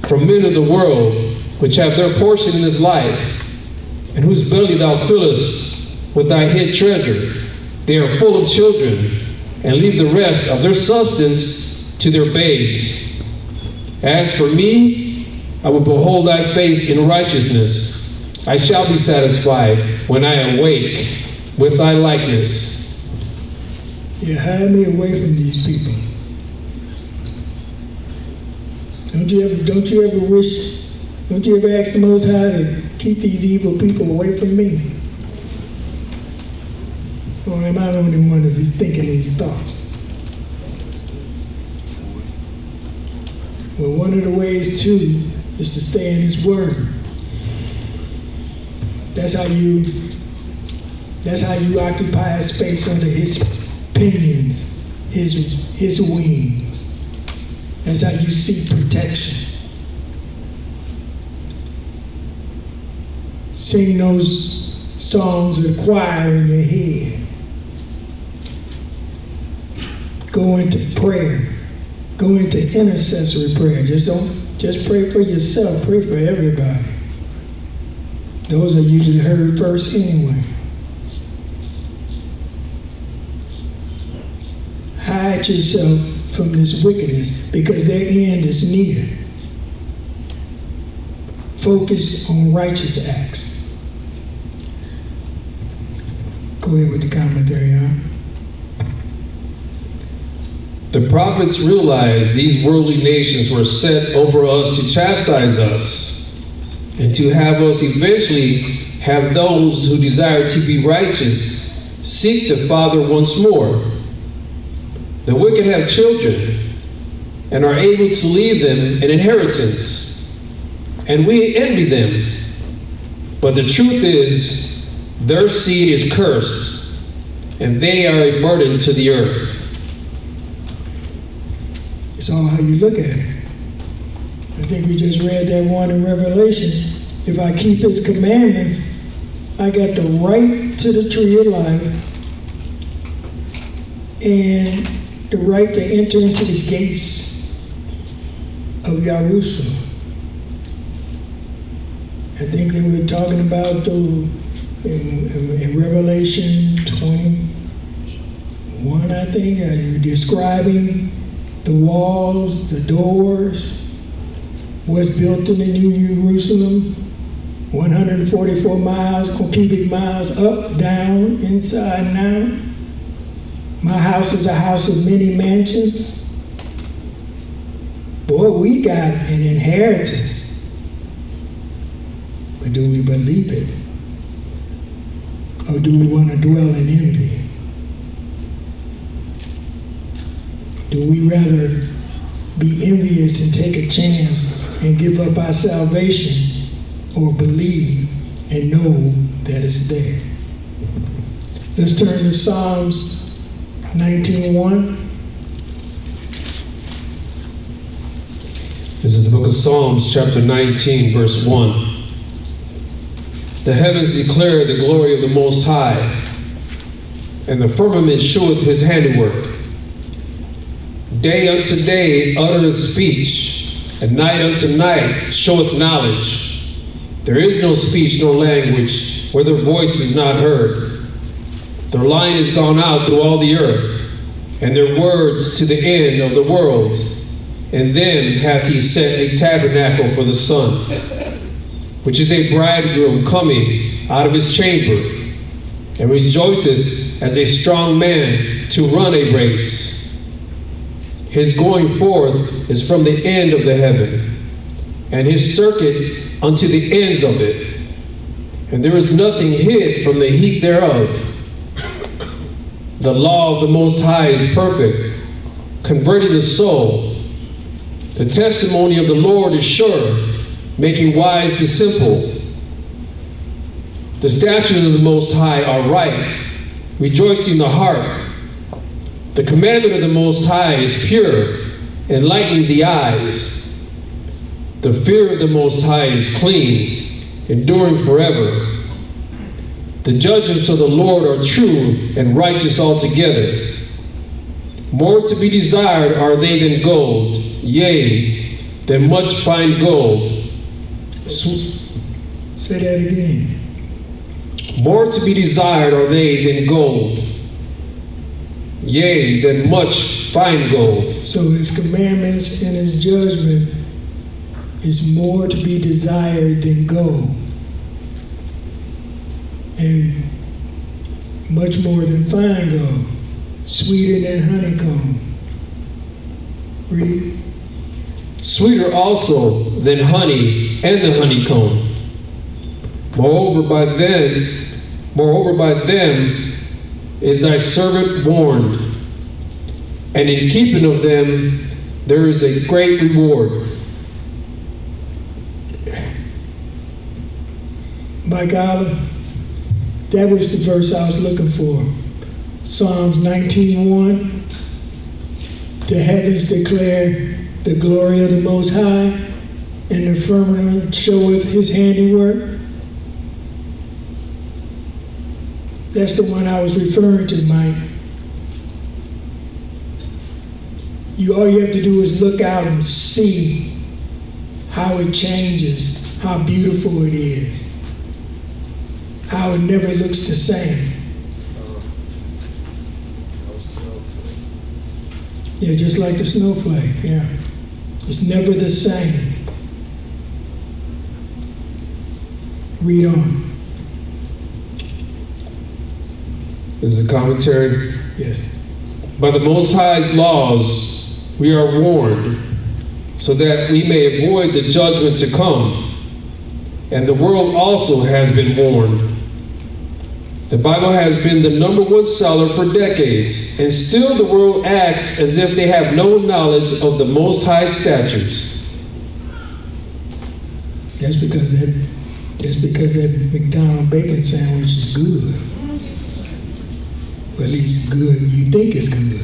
[SPEAKER 4] from men of the world, which have their portion in this life, and whose belly thou fillest with thy hid treasure. They are full of children, and leave the rest of their substance to their babes. As for me, I will behold thy face in righteousness. I shall be satisfied when I awake with thy likeness.
[SPEAKER 2] You hide me away from these people. Don't you ever ask the Most High to keep these evil people away from me? Or am I the only one that's thinking these thoughts? Well, one of the ways too is to stay in His Word. That's how you occupy a space under His pinions, His wings. That's how you seek protection. Sing those songs of the choir in your head. Go into prayer. Go into intercessory prayer. Just pray for yourself. Pray for everybody. Those are usually heard first anyway. Hide yourself from this wickedness because their end is near. Focus on righteous acts. Go ahead with the commentary, huh?
[SPEAKER 4] The prophets realized these worldly nations were set over us to chastise us and to have us eventually have those who desire to be righteous seek the Father once more. The wicked have children and are able to leave them an inheritance, and we envy them. But the truth is, their seed is cursed, and they are a burden to the earth.
[SPEAKER 2] It's all how you look at it. I think we just read that one in Revelation. If I keep His commandments, I got the right to the tree of life, and the right to enter into the gates of Jerusalem. I think they were talking about in Revelation 21, I think, you're describing the walls, the doors, what's built in the New Jerusalem, 144 miles, cubic miles, up, down, inside, and out. My house is a house of many mansions. Boy, we got an inheritance. But do we believe it? Or do we want to dwell in envy? Do we rather be envious and take a chance and give up our salvation, or believe and know that it's there? Let's turn to Psalms 19:1.
[SPEAKER 4] This is the book of Psalms, chapter 19, verse 1. The heavens declare the glory of the Most High, and the firmament showeth his handiwork. Day unto day uttereth speech, and night unto night showeth knowledge. There is no speech nor language where their voice is not heard. Their line is gone out through all the earth, and their words to the end of the world. And then hath he set a tabernacle for the sun, which is a bridegroom coming out of his chamber, and rejoiceth as a strong man to run a race. His going forth is from the end of the heaven, and his circuit unto the ends of it. And there is nothing hid from the heat thereof. The law of the Most High is perfect, converting the soul. The testimony of the Lord is sure, making wise the simple. The statutes of the Most High are right, rejoicing the heart. The commandment of the Most High is pure, enlightening the eyes. The fear of the Most High is clean, enduring forever. The judgments of the Lord are true and righteous altogether. More to be desired are they than gold, yea, than much fine gold.
[SPEAKER 2] Say that again.
[SPEAKER 4] More to be desired are they than gold, yea, than much fine gold.
[SPEAKER 2] So his commandments and his judgment is more to be desired than gold, and much more than fine gold, sweeter than honeycomb. Read.
[SPEAKER 4] Sweeter also than honey and the honeycomb. Moreover by them is thy servant warned, and in keeping of them there is a great reward.
[SPEAKER 2] My God, that was the verse I was looking for. Psalms 19:1. The heavens declare the glory of the Most High, and the firmament showeth his handiwork. That's the one I was referring to, Mike. All you have to do is look out and see how it changes, how beautiful it is, how it never looks the same. Yeah, just like the snowflake, yeah. It's never the same. Read on.
[SPEAKER 4] This is a commentary.
[SPEAKER 2] Yes.
[SPEAKER 4] By the Most High's laws we are warned, so that we may avoid the judgment to come. And the world also has been warned. The Bible has been the #1 seller for decades, and still the world acts as if they have no knowledge of the Most High statutes.
[SPEAKER 2] That's because that McDonald's bacon sandwich is good. Well, at least good, you think it's good,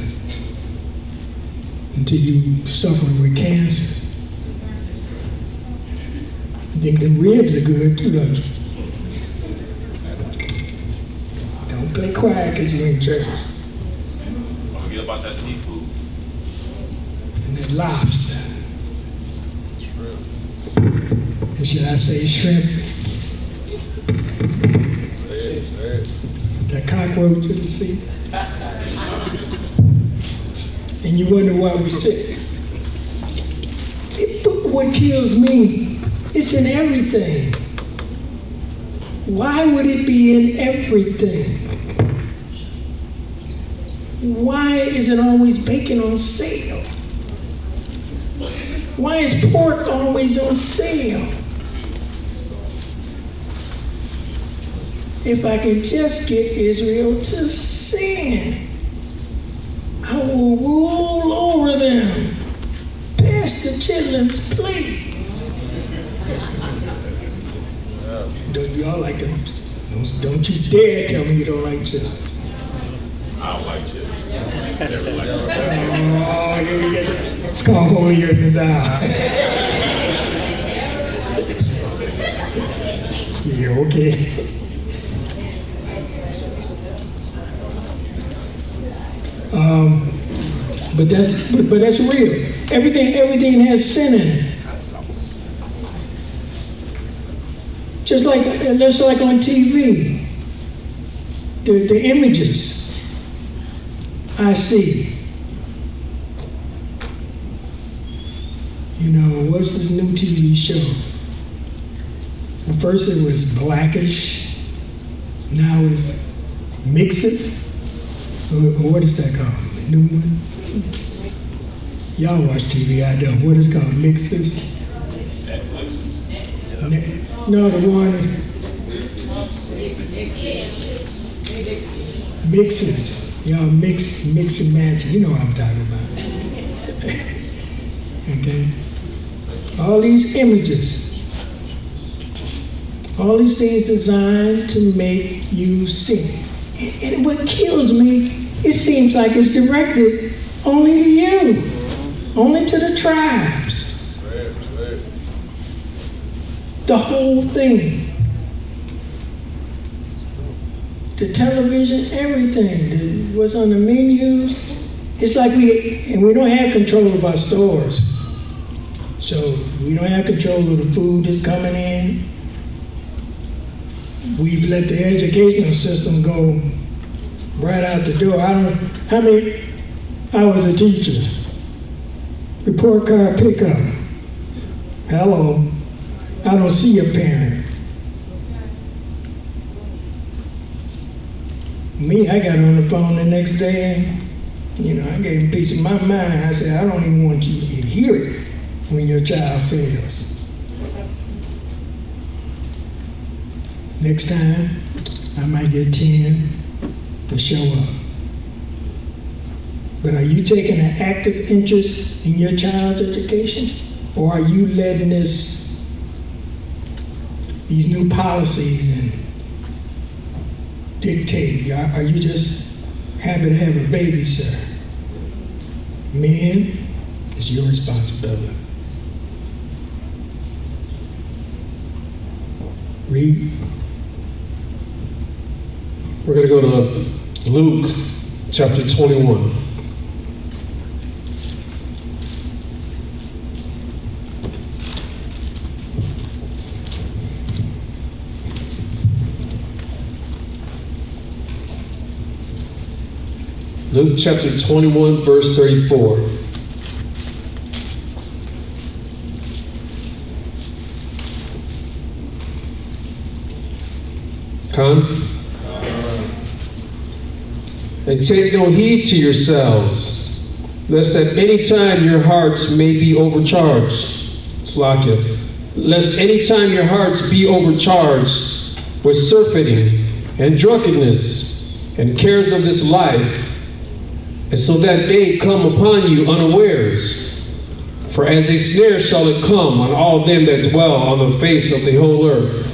[SPEAKER 2] until you suffer with cancer. You think the ribs are good too, don't you? Don't play quiet because you're in church.
[SPEAKER 5] Don't forget about that seafood.
[SPEAKER 2] the lobster. And should I say shrimp? The cockroach of the sea. And you wonder why we're sick. But what kills me, it's in everything. Why would it be in everything? Why is it always bacon on sale? Why is pork always on sale? If I can just get Israel to sin, I will rule over them. Pass the children's plates. Don't y'all like them? Don't you dare tell me you don't like children.
[SPEAKER 5] I don't like chips. Never like it.
[SPEAKER 2] Oh, here we get it. It's called holier than thou. Yeah, okay. But that's real. Everything has sin in it. Just like on TV, the images I see. You know, what's this new TV show? At first it was Blackish, now it's Mixes. Or what is that called? The new one? Y'all watch TV, I don't. What is it called? Mixes?
[SPEAKER 5] Netflix.
[SPEAKER 2] No, the one. Mixes. Y'all mix and match. You know what I'm talking about. Okay? All these images. All these things designed to make you sin. And what kills me, it seems like it's directed only to you, only to the tribes. The whole thing. The television, everything, what's on the menus. It's like we don't have control of our stores. So we don't have control of the food that's coming in. We've let the educational system go right out the door. I was a teacher. Report card pickup. Hello. I don't see a parent. Me, I got on the phone the next day, and, I gave him a piece of my mind. I said, I don't even want you to hear it when your child fails. Next time, I might get 10 to show up. But are you taking an active interest in your child's education? Or are you letting these new policies and dictate? Are you just happy to have a babysitter? Men, it's your responsibility. Read.
[SPEAKER 4] We're going to go to Luke chapter 21. Luke chapter 21, verse 34. Con? And take no heed to yourselves, lest at any time your hearts may be overcharged. Slakia. Lest any time your hearts be overcharged with surfeiting and drunkenness and cares of this life, and so that day come upon you unawares. For as a snare shall it come on all them that dwell on the face of the whole earth.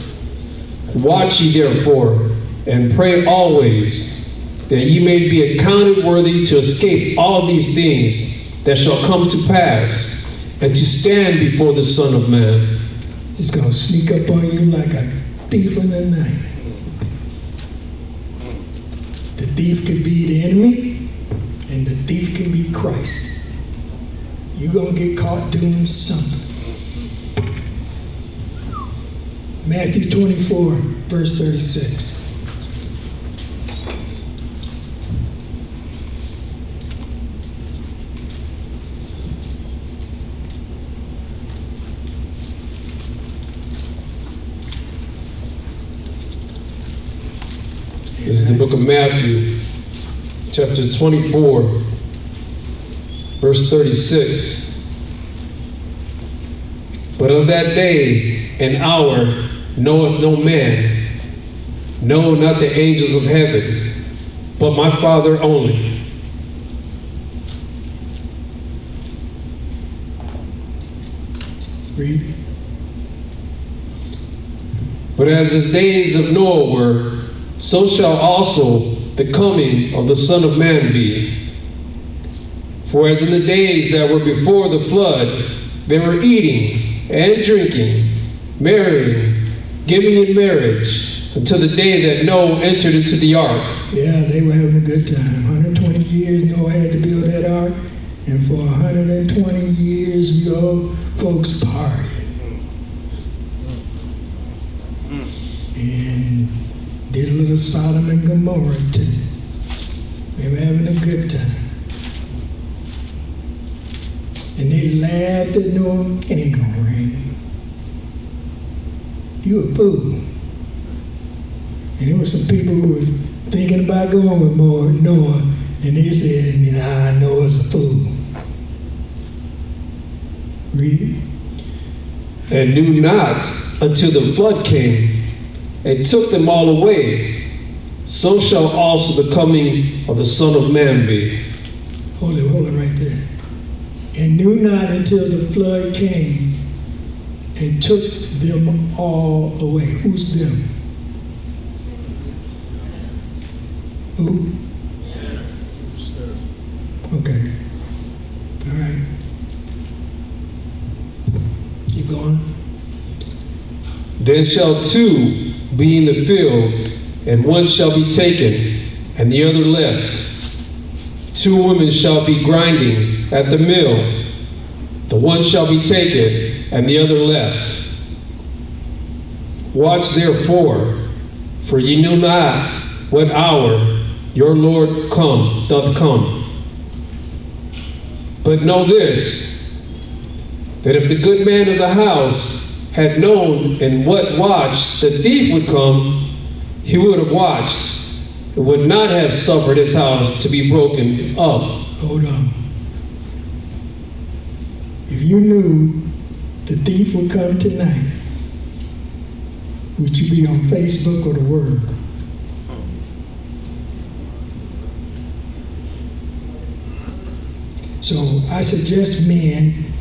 [SPEAKER 4] Watch ye therefore, and pray always, that ye may be accounted worthy to escape all these things that shall come to pass, and to stand before the Son of Man.
[SPEAKER 2] It's going to sneak up on you like a thief in the night. The thief could be the enemy, and the thief can be Christ. You're going to get caught doing something. Matthew 24, verse 36.
[SPEAKER 4] This is the book of Matthew, chapter 24, verse 36. But of that day and hour knoweth no man, no, not the angels of heaven, but my Father only.
[SPEAKER 2] Read.
[SPEAKER 4] But as the days of Noah were, so shall also the coming of the Son of Man be. For as in the days that were before the flood, they were eating and drinking, marrying, giving in marriage, until the day that Noah entered into the ark.
[SPEAKER 2] Yeah, they were having a good time. 120 years Noah had to build that ark, and for 120 years, yo, folks partied. And did a little Sodom and Gomorrah too. They were having a good time. And they laughed at Noah, it ain't gonna rain. You a fool. And there were some people who were thinking about going with Noah, and they said, nah, Noah's a fool. Read.
[SPEAKER 4] And knew not until the flood came and took them all away. So shall also the coming of the Son of Man be.
[SPEAKER 2] Hold it right there. And knew not until the flood came and took them all away. Who's them? Who? Okay. All right. Keep going.
[SPEAKER 4] Then shall two be in the field, and one shall be taken, and the other left. Two women shall be grinding at the mill, the one shall be taken, and the other left. Watch therefore, for ye know not what hour your Lord doth come. But know this, that if the good man of the house had known in what watch the thief would come, he would have watched, and would not have suffered his house to be broken up.
[SPEAKER 2] Hold on. If you knew the thief would come tonight, would you be on Facebook or the Word? So I suggest men,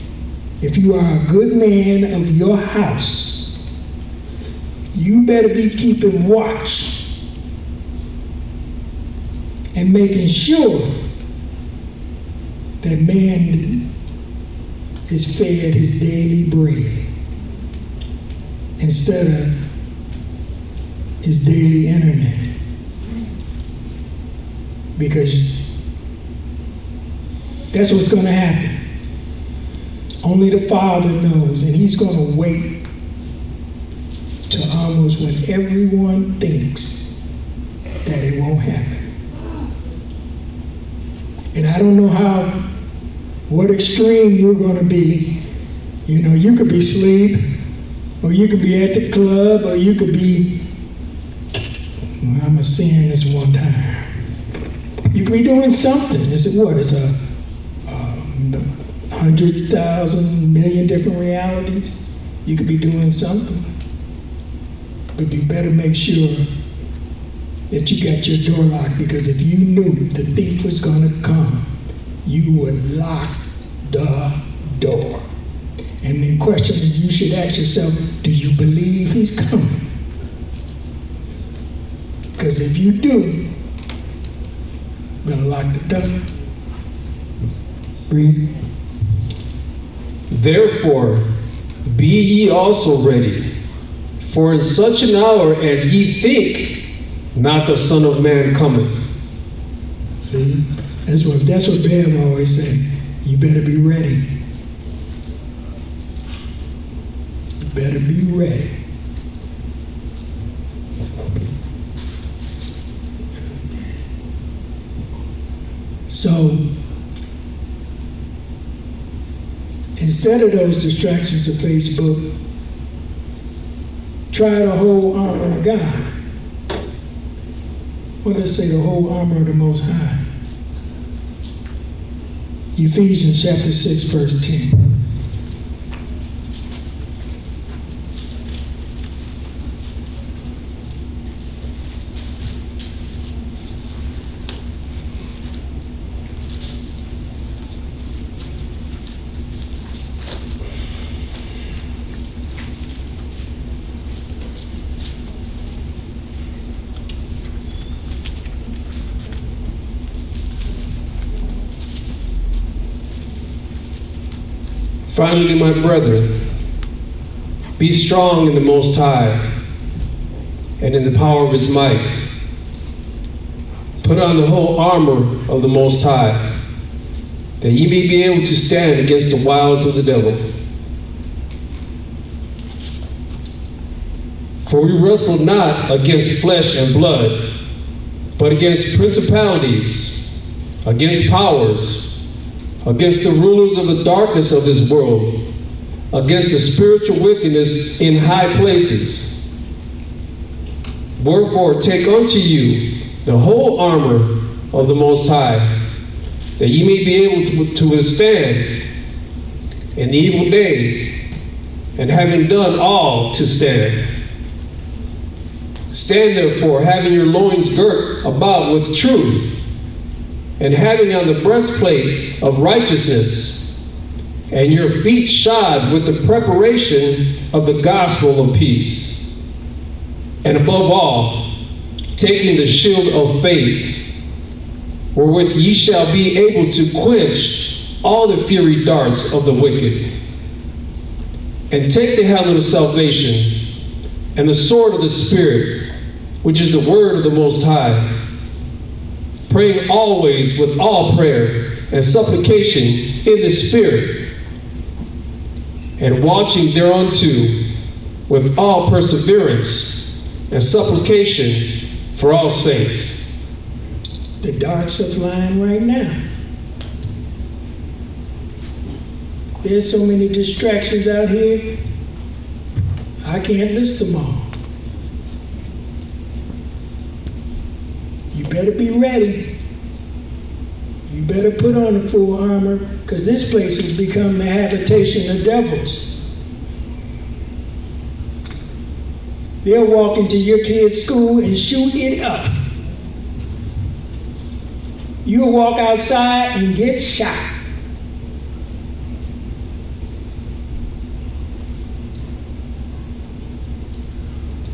[SPEAKER 2] if you are a good man of your house, you better be keeping watch and making sure that man is fed his daily bread instead of his daily internet. Because that's what's going to happen. Only the Father knows, and he's going to wait to almost when everyone thinks that it won't happen. And I don't know what extreme you're going to be. You know, you could be asleep, or you could be at the club, or you could be, well, I'm going to sin this one time. You could be doing something. It's a 100,000 million different realities. You could be doing something. But you better make sure that you got your door locked, because if you knew the thief was going to come, you would lock the door. And the question that you should ask yourself, do you believe he's coming? Because if you do, you better lock the door. Read.
[SPEAKER 4] Therefore, be ye also ready, for in such an hour as ye think, not the Son of Man cometh.
[SPEAKER 2] See, that's what Bev always said. You better be ready. better be ready. So, instead of those distractions of Facebook, try the whole armor of God. Or let's say the whole armor of the Most High. Ephesians chapter 6, verse 10.
[SPEAKER 4] Finally, my brethren, be strong in the Most High and in the power of his might. Put on the whole armor of the Most High, that ye may be able to stand against the wiles of the devil. For we wrestle not against flesh and blood, but against principalities, against powers, against the rulers of the darkness of this world, against the spiritual wickedness in high places. Wherefore take unto you the whole armor of the Most High, that ye may be able to withstand in the evil day, and having done all to stand. Stand therefore, having your loins girt about with truth, and having on the breastplate of righteousness, and your feet shod with the preparation of the gospel of peace. And above all, taking the shield of faith, wherewith ye shall be able to quench all the fiery darts of the wicked. And take the helmet of salvation, and the sword of the Spirit, which is the word of the Most High, praying always with all prayer and supplication in the Spirit, and watching thereunto with all perseverance and supplication for all saints.
[SPEAKER 2] The darts are flying right now. There's so many distractions out here, I can't list them all. You better be ready. You better put on the full armor, because this place has become the habitation of devils. They'll walk into your kid's school and shoot it up. You'll walk outside and get shot.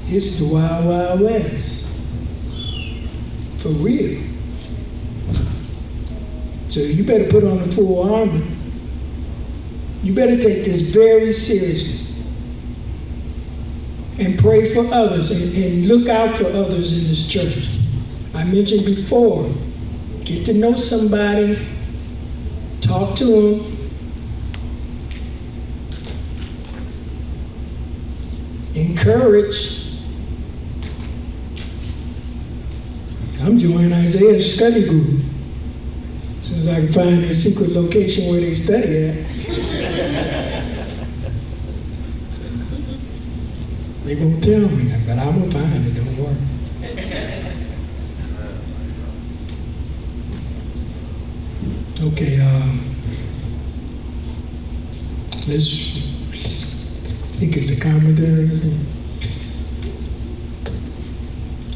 [SPEAKER 2] This is the Wild Wild West. For real. So you better put on the full armor. You better take this very seriously. And pray for others and look out for others in this church. I mentioned before, get to know somebody, talk to them, encourage. I'm joining Isaiah's study group. As soon as I can find their secret location where they study at. They won't tell me, but I'm gonna find it, don't worry. Okay, let's think it's a commentary, isn't it?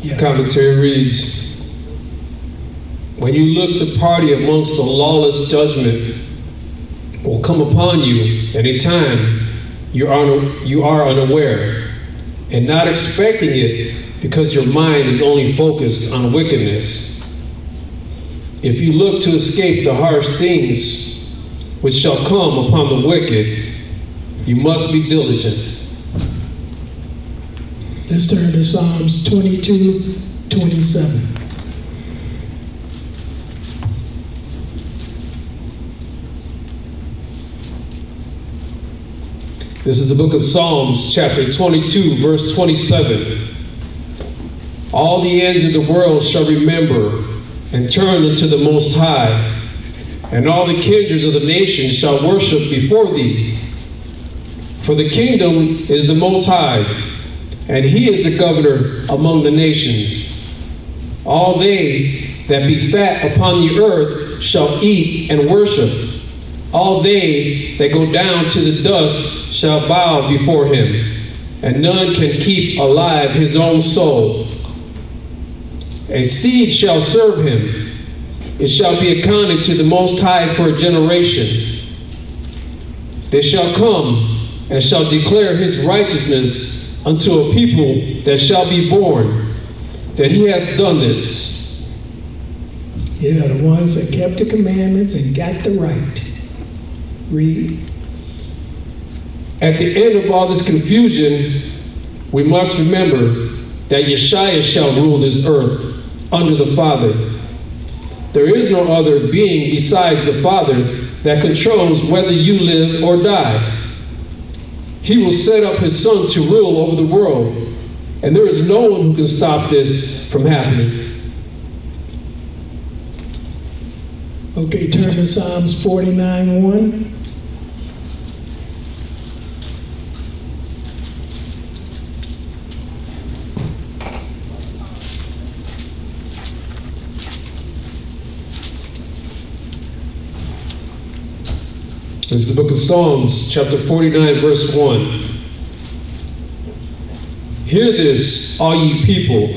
[SPEAKER 2] Yeah.
[SPEAKER 4] Commentary reads, when you look to party amongst the lawless, judgment will come upon you at a time you are unaware, and not expecting it because your mind is only focused on wickedness. If you look to escape the harsh things which shall come upon the wicked, you must be diligent.
[SPEAKER 2] Let's turn to Psalms 22:27.
[SPEAKER 4] This is the book of Psalms, chapter 22, verse 27. All the ends of the world shall remember and turn unto the Most High, and all the kindreds of the nations shall worship before thee. For the kingdom is the Most High's, and he is the governor among the nations. All they that be fat upon the earth shall eat and worship. All they that go down to the dust shall bow before him, and none can keep alive his own soul. A seed shall serve him. It shall be accounted to the Most High for a generation. They shall come and shall declare his righteousness unto a people that shall be born, that he hath done this.
[SPEAKER 2] Yeah, the ones that kept the commandments and got the right. Read.
[SPEAKER 4] At the end of all this confusion, we must remember that Yeshua shall rule this earth under the Father. There is no other being besides the Father that controls whether you live or die. He will set up his Son to rule over the world, and there is no one who can stop this from happening.
[SPEAKER 2] Okay, turn to Psalms 49:1.
[SPEAKER 4] This is the book of Psalms, chapter 49, verse 1. Hear this, all ye people.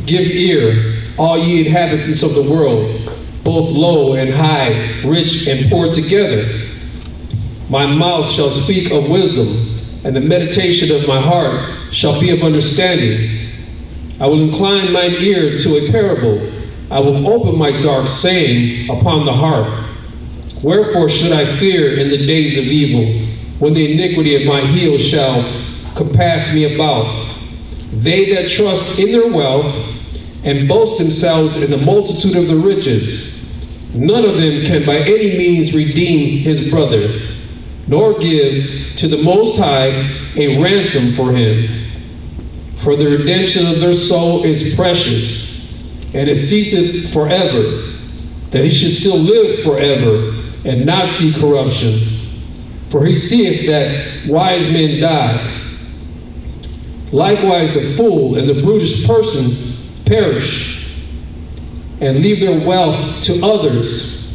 [SPEAKER 4] Give ear, all ye inhabitants of the world, both low and high, rich and poor together. My mouth shall speak of wisdom, and the meditation of my heart shall be of understanding. I will incline mine ear to a parable. I will open my dark saying upon the harp. Wherefore should I fear in the days of evil, when the iniquity of my heels shall compass me about? They that trust in their wealth and boast themselves in the multitude of the riches, none of them can by any means redeem his brother, nor give to the Most High a ransom for him. For the redemption of their soul is precious, and it ceaseth forever, that he should still live forever, and not see corruption. For he seeth that wise men die. Likewise the fool and the brutish person perish, and leave their wealth to others.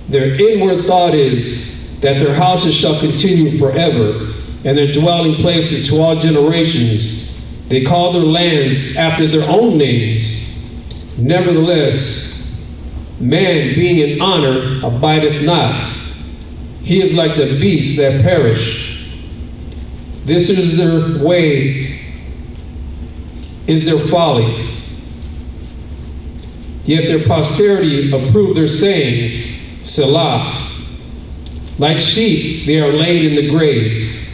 [SPEAKER 4] Their inward thought is that their houses shall continue forever, and their dwelling places to all generations. They call their lands after their own names. Nevertheless, man being in honor abideth not. He is like the beasts that perish. This is their way, is their folly. Yet their posterity approve their sayings, Selah. Like sheep they are laid in the grave.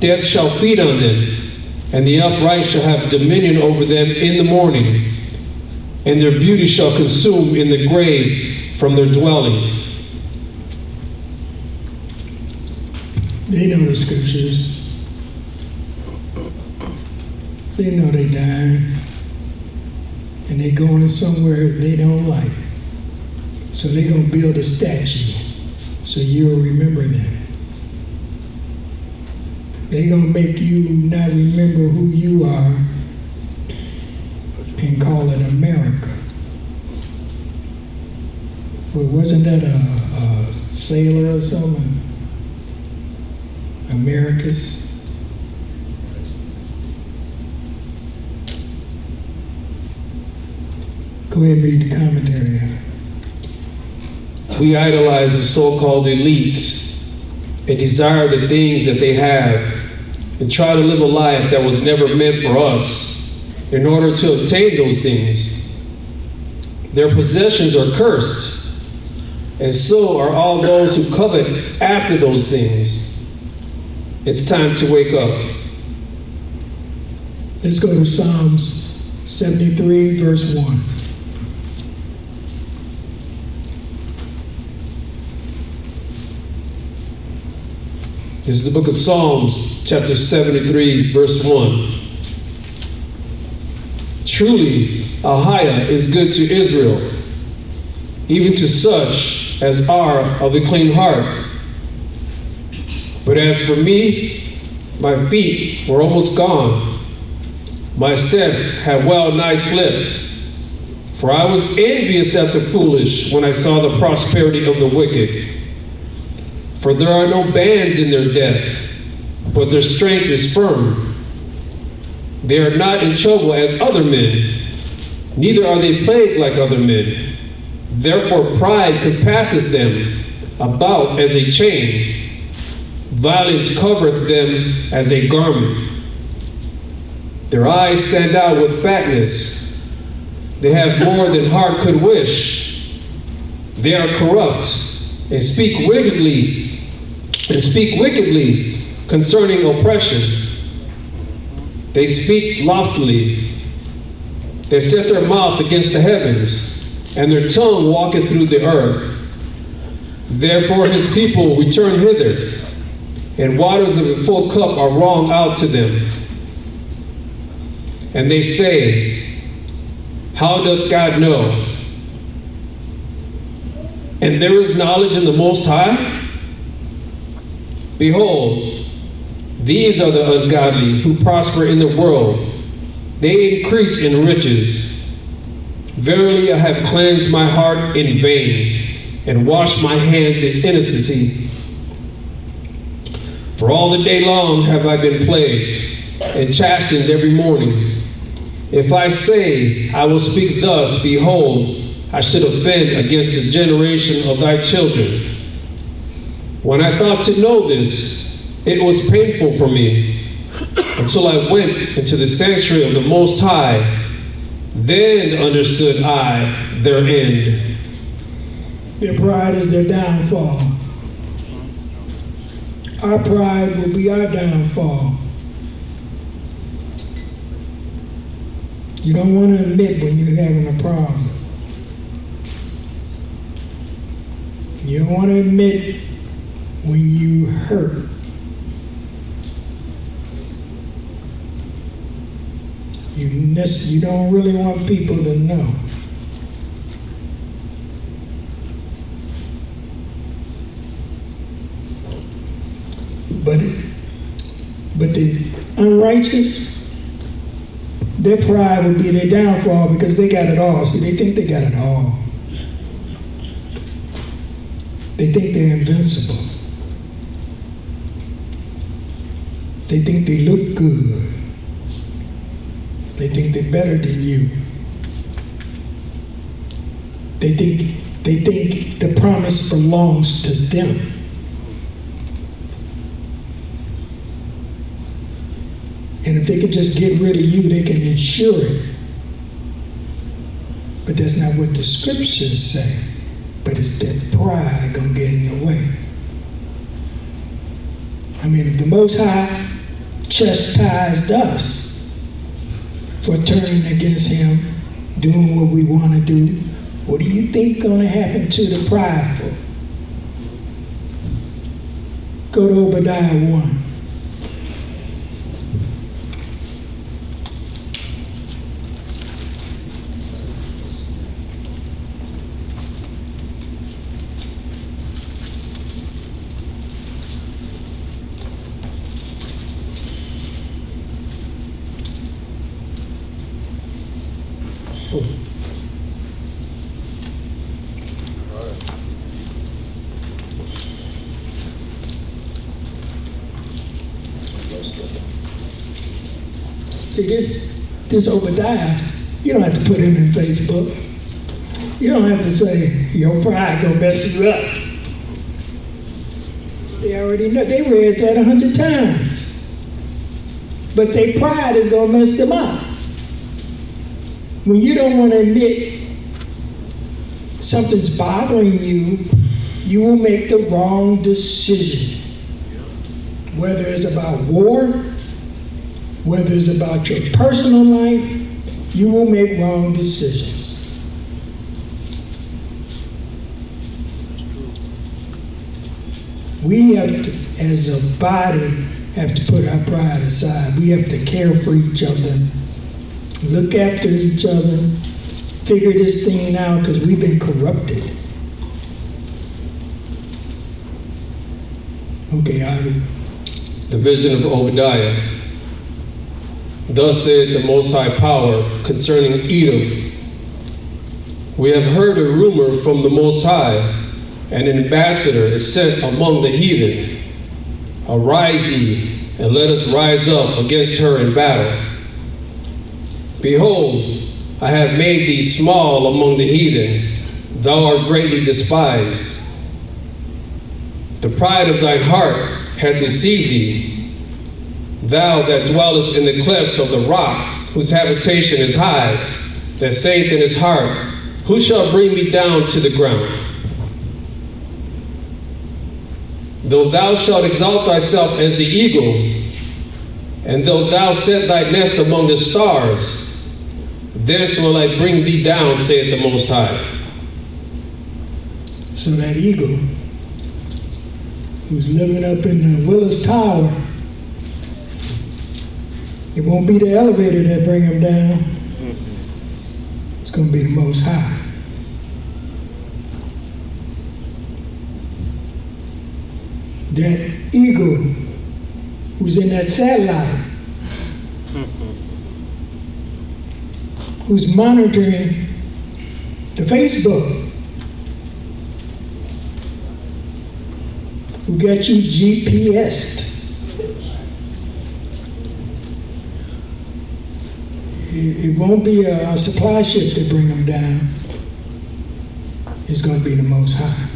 [SPEAKER 4] Death shall feed on them, and the upright shall have dominion over them in the morning. And their beauty shall consume in the grave from their dwelling.
[SPEAKER 2] They know the scriptures. They know they dying. And they going somewhere they don't like. So they gonna build a statue so you'll remember them. They gonna make you not remember who you are and call it America. Well, wasn't that a sailor or something? Americus? Go ahead and read the commentary.
[SPEAKER 4] We idolize the so-called elites and desire the things that they have and try to live a life that was never meant for us in order to obtain those things. Their possessions are cursed, and so are all those who covet after those things. It's time to wake up.
[SPEAKER 2] Let's go to Psalms 73, verse 1.
[SPEAKER 4] This is the book of Psalms, chapter 73, verse 1. Truly, Ahiah is good to Israel, even to such as are of a clean heart. But as for me, my feet were almost gone. My steps had well nigh slipped. For I was envious at the foolish when I saw the prosperity of the wicked. For there are no bands in their death, but their strength is firm. They are not in trouble as other men, neither are they plagued like other men. Therefore pride compasseth them about as a chain. Violence covereth them as a garment. Their eyes stand out with fatness. They have more than heart could wish. They are corrupt and speak wickedly concerning oppression. They speak loftily. They set their mouth against the heavens, and their tongue walketh through the earth. Therefore his people return hither, and waters of a full cup are wrung out to them. And they say, how doth God know? And there is knowledge in the Most High? Behold, these are the ungodly who prosper in the world. They increase in riches. Verily I have cleansed my heart in vain, and washed my hands in innocency. For all the day long have I been plagued, and chastened every morning. If I say, I will speak thus, behold, I should offend against the generation of thy children. When I thought to know this, it was painful for me, until I went into the sanctuary of the Most High. Then understood I their end.
[SPEAKER 2] Their pride is their downfall. Our pride will be our downfall. You don't want to admit when you're having a problem. You don't want to admit when you hurt. You don't really want people to know. But the unrighteous, their pride would be their downfall because they got it all. See, they think they got it all. They think they're invincible. They think they look good. They think they're better than you. They think the promise belongs to them. And if they can just get rid of you, they can ensure it. But that's not what the scriptures say. But it's that pride gonna get in the way. I mean, if the Most High chastised us for turning against him, doing what we want to do, what do you think gonna happen to the prideful? Go to Obadiah 1. See, this Obadiah, you don't have to put him in Facebook. You don't have to say, your pride gonna mess you up. They already know. They read that 100 times. But their pride is gonna mess them up. When you don't want to admit something's bothering you, you will make the wrong decision. Whether it's about war, whether it's about your personal life, you will make wrong decisions. We have to, as a body, have to put our pride aside. We have to care for each other, look after each other, figure this thing out, because we've been corrupted. Okay,
[SPEAKER 4] The vision of Obadiah. Thus said the Most High Power concerning Edom. We have heard a rumor from the Most High, and an ambassador is sent among the heathen. Arise ye, and let us rise up against her in battle. Behold, I have made thee small among the heathen, thou art greatly despised. The pride of thine heart hath deceived thee. Thou that dwellest in the clefts of the rock, whose habitation is high, that saith in his heart, who shall bring me down to the ground? Though thou shalt exalt thyself as the eagle, and though thou set thy nest among the stars, thence will I bring thee down, saith the Most High.
[SPEAKER 2] so that eagle who's living up in the Willis Tower, it won't be the elevator that bring him down. It's going to be the Most High. That eagle who's in that satellite, who's monitoring the Facebook, who got you GPS'd. It won't be a supply ship to bring them down. It's going to be the Most High.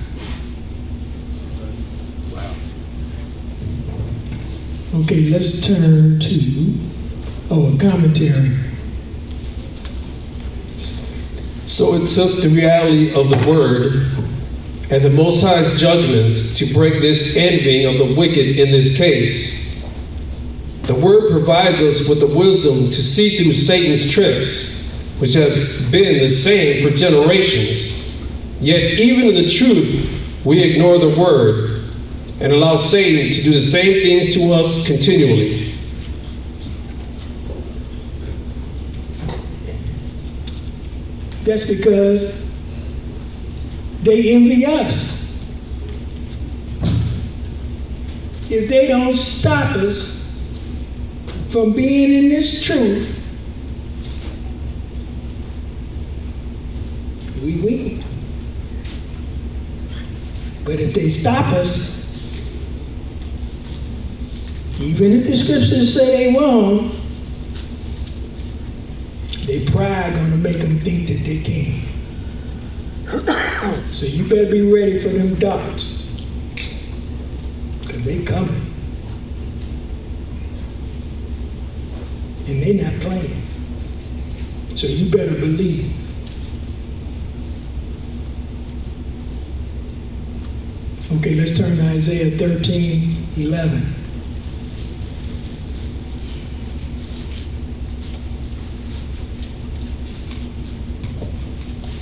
[SPEAKER 2] Okay, let's turn to, a commentary.
[SPEAKER 4] So it took the reality of the word and the Most High's judgments to break this envying of the wicked in this case. The word provides us with the wisdom to see through Satan's tricks, which has been the same for generations. Yet even in the truth, we ignore the word and allow Satan to do the same things to us continually.
[SPEAKER 2] That's because they envy us. If they don't stop us from being in this truth, we win. But if they stop us, even if the scriptures say they won't, their pride gonna make them think that they can. So you better be ready for them darts, because they coming. And they not playing. So you better believe. Okay, let's turn to Isaiah 13:11.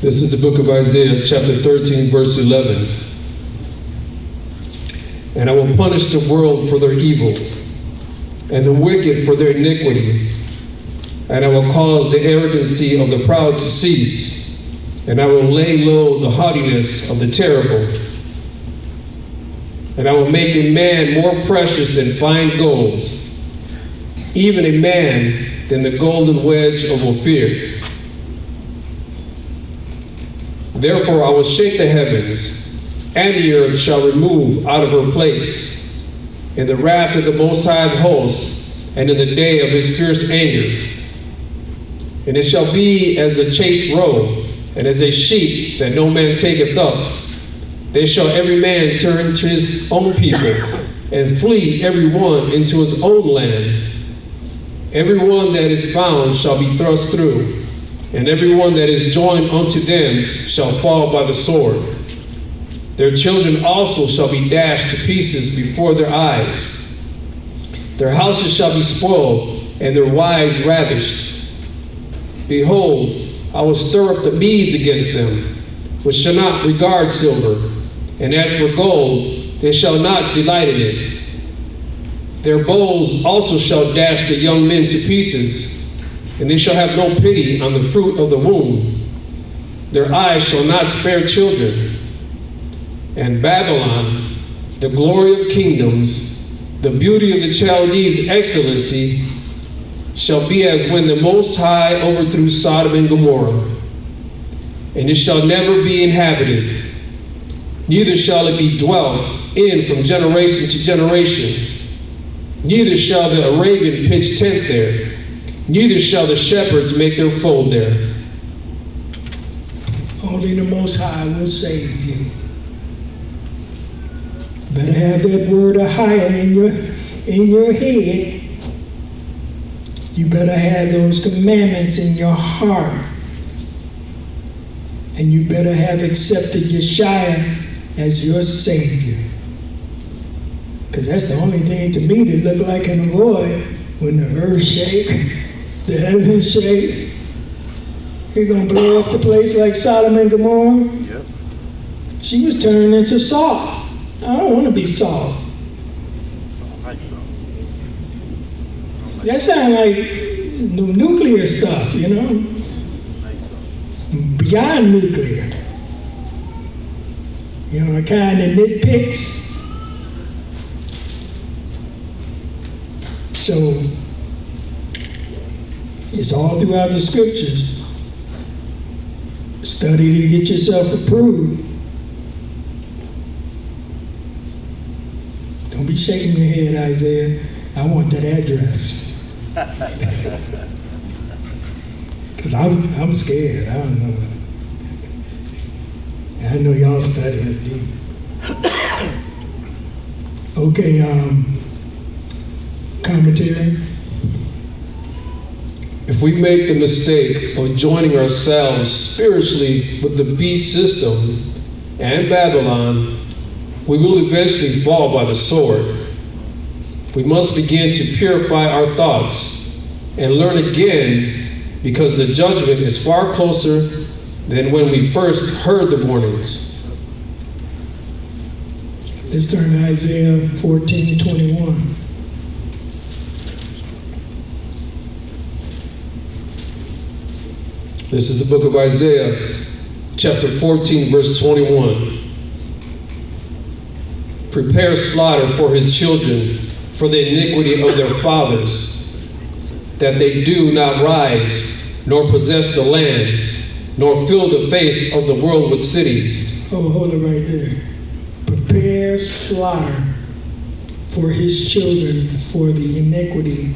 [SPEAKER 4] This is the book of Isaiah, chapter 13, verse 11. And I will punish the world for their evil, and the wicked for their iniquity. And I will cause the arrogancy of the proud to cease, and I will lay low the haughtiness of the terrible. And I will make a man more precious than fine gold, even a man than the golden wedge of Ophir. Therefore I will shake the heavens, and the earth shall remove out of her place, in the wrath of the Most High of hosts, and in the day of his fierce anger. And it shall be as a chased roe, and as a sheep that no man taketh up. They shall every man turn to his own people, and flee every one into his own land. Every one that is found shall be thrust through, and every one that is joined unto them shall fall by the sword. Their children also shall be dashed to pieces before their eyes. Their houses shall be spoiled, and their wives ravished. Behold, I will stir up the Medes against them, which shall not regard silver. And as for gold, they shall not delight in it. Their bows also shall dash the young men to pieces, and they shall have no pity on the fruit of the womb. Their eyes shall not spare children. And Babylon, the glory of kingdoms, the beauty of the Chaldees' excellency, shall be as when the Most High overthrew Sodom and Gomorrah. And it shall never be inhabited, neither shall it be dwelt in from generation to generation. Neither shall the Arabian pitch tent there, neither shall the shepherds make their fold there.
[SPEAKER 2] Only the Most High will save you. Better have that word of higher in your head. You better have those commandments in your heart. And you better have accepted Yeshua as your Savior. Because that's the only thing to me that look like an avoid when the earth shake, the heavens shake. You're going to blow up the place like Sodom and Gomorrah?
[SPEAKER 6] Yep.
[SPEAKER 2] She was turned into salt. I don't want to be salt.
[SPEAKER 6] Like so.
[SPEAKER 2] That sounds like nuclear stuff, you know?
[SPEAKER 6] Like so.
[SPEAKER 2] Beyond nuclear. You know, the kind that nitpicks. So, it's all throughout the scriptures. Study to get yourself approved. Don't be shaking your head, Isaiah. I want that address. Because I'm scared. I don't know. I know y'all studying deep. Okay, commentary.
[SPEAKER 4] If we make the mistake of joining ourselves spiritually with the beast system and Babylon, we will eventually fall by the sword. We must begin to purify our thoughts and learn again, because the judgment is far closer than when we first heard the warnings.
[SPEAKER 2] Let's turn to Isaiah 14:21.
[SPEAKER 4] This is the book of Isaiah, chapter 14, verse 21. Prepare slaughter for his children, for the iniquity of their fathers, that they do not rise, nor possess the land, nor fill the face of the world with cities.
[SPEAKER 2] Oh, hold it right there. Prepare slaughter for his children, for the iniquity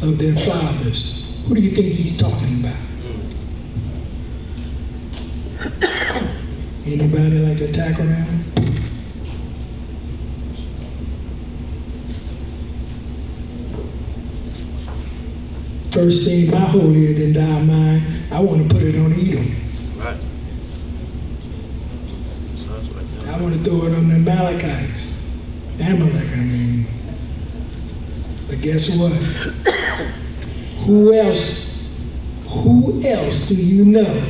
[SPEAKER 2] of their fathers. Who do you think he's talking about? Anybody like to tackle that one? First thing, my holier than thou mind, I want to put it on Edom.
[SPEAKER 6] Right. Sounds like that.
[SPEAKER 2] I want to throw it on the Amalekites. Amalek, I mean. But guess what? Who else do you know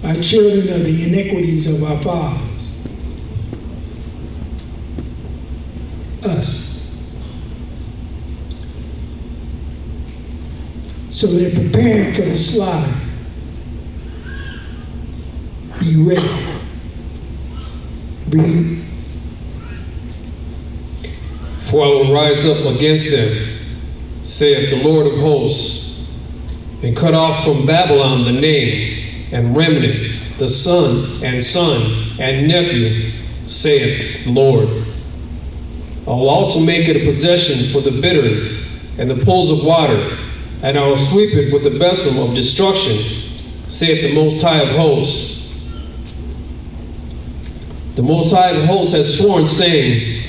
[SPEAKER 2] are children of the iniquities of our fathers? Us. So they're preparing for the slaughter. Be ready. Read.
[SPEAKER 4] For I will rise up against them, saith the Lord of hosts, and cut off from Babylon the name and remnant, the son and nephew, saith the Lord. I will also make it a possession for the bittern and the pools of water, and I will sweep it with the besom of destruction, saith the Most High of hosts. The Most High of hosts has sworn, saying,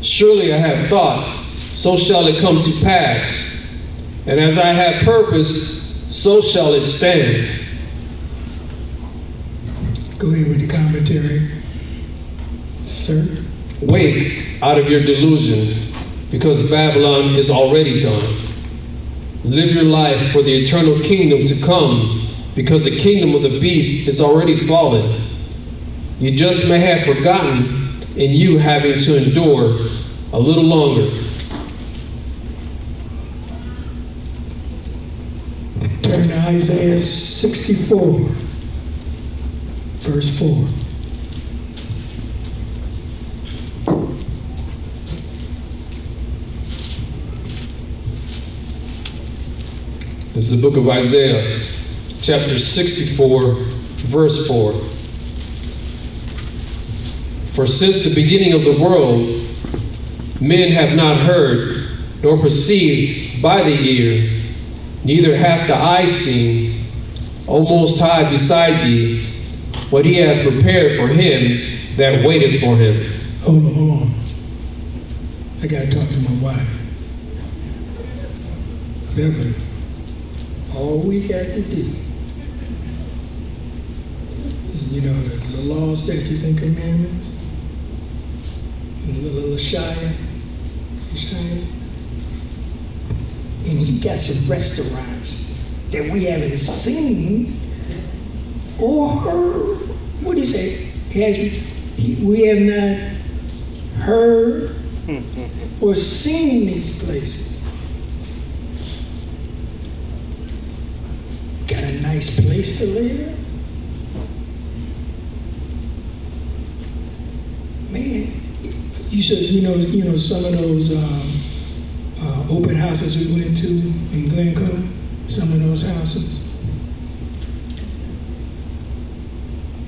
[SPEAKER 4] surely I have thought, so shall it come to pass, and as I have purposed, so shall it stand.
[SPEAKER 2] Go ahead with the commentary, sir.
[SPEAKER 4] Wake out of your delusion, because Babylon is already done. Live your life for the eternal kingdom to come, because the kingdom of the beast is already fallen. You just may have forgotten and you having to endure a little longer.
[SPEAKER 2] Turn to Isaiah 64, verse 4.
[SPEAKER 4] This is the book of Isaiah, chapter 64, verse 4. For since the beginning of the world, men have not heard, nor perceived by the ear, neither hath the eye seen, O Most High beside thee, what he hath prepared for him that waiteth for him.
[SPEAKER 2] Hold on. I gotta talk to my wife. Beverly, all we got to do is, the law, statutes, and commandments, and a little shy. And he got some restaurants that we haven't seen or heard. What do you say? We have not heard or seen these places. Got a nice place to live. Man, you should, some of those open houses we went to in Glencoe, some of those houses.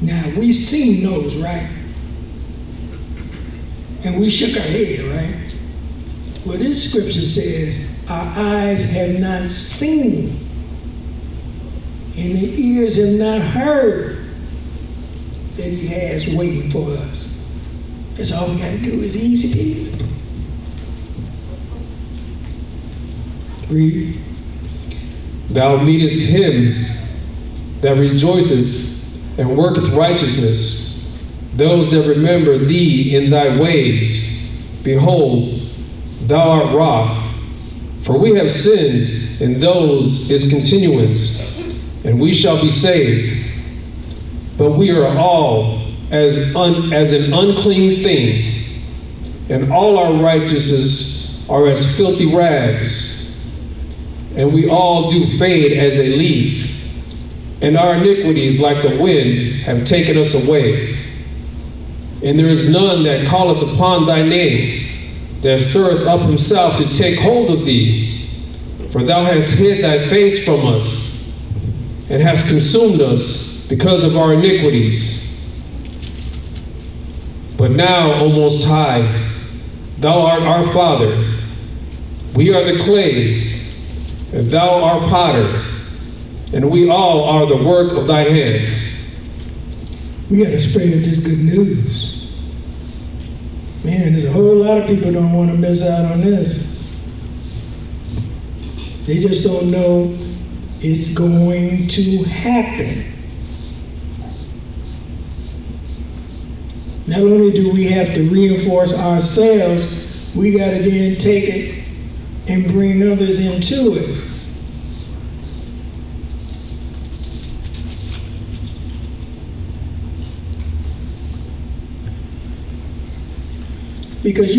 [SPEAKER 2] Now, we've seen those, right? And we shook our head, right? Well, this scripture says, our eyes have not seen, and the ears have not heard that he has waiting for us. That's all we got to do is easy peasy. Read.
[SPEAKER 4] Thou meetest him that rejoiceth and worketh righteousness, those that remember thee in thy ways. Behold, thou art wroth, for we have sinned, and those is continuance, and we shall be saved. But we are all as an unclean thing, and all our righteousnesses are as filthy rags. And we all do fade as a leaf, and our iniquities like the wind have taken us away. And there is none that calleth upon thy name, that stirreth up himself to take hold of thee. For thou hast hid thy face from us, and hast consumed us because of our iniquities. But now, O Most High, thou art our Father. We are the clay, and thou art potter, and we all are the work of thy hand.
[SPEAKER 2] We got to spread this good news. Man, there's a whole lot of people don't want to miss out on this. They just don't know it's going to happen. Not only do we have to reinforce ourselves, we got to then take it and bring others into it. Because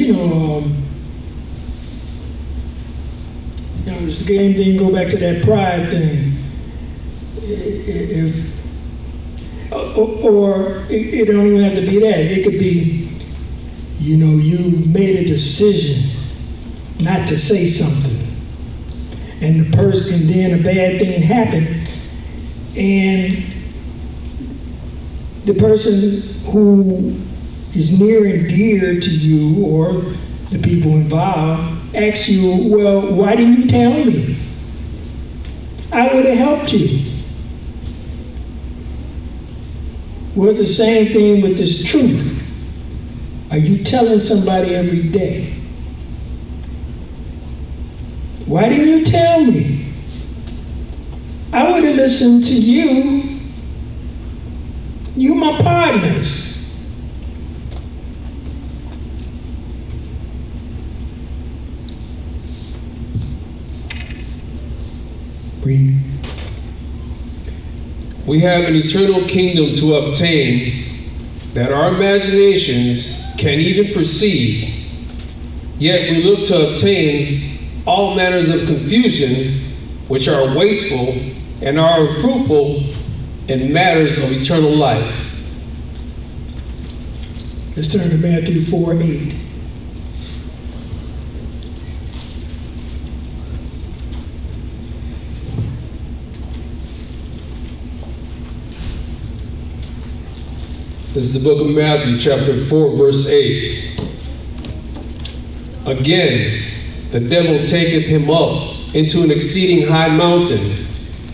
[SPEAKER 2] this game thing, go back to that pride thing. Or it don't even have to be that. It could be, you made a decision not to say something, and then a bad thing happened, and the person who is near and dear to you, or the people involved, asks you, well, why didn't you tell me? I would have helped you. Well, it's the same thing with this truth. Are you telling somebody every day? Why didn't you tell me? I would have listened to you. You my partners. Read.
[SPEAKER 4] We have an eternal kingdom to obtain, that our imaginations can even perceive. Yet we look to obtain all manners of confusion, which are wasteful and are unfruitful in matters of eternal life.
[SPEAKER 2] Let's turn to Matthew 4:8.
[SPEAKER 4] This is the book of Matthew, chapter 4, verse 8. Again, the devil taketh him up into an exceeding high mountain,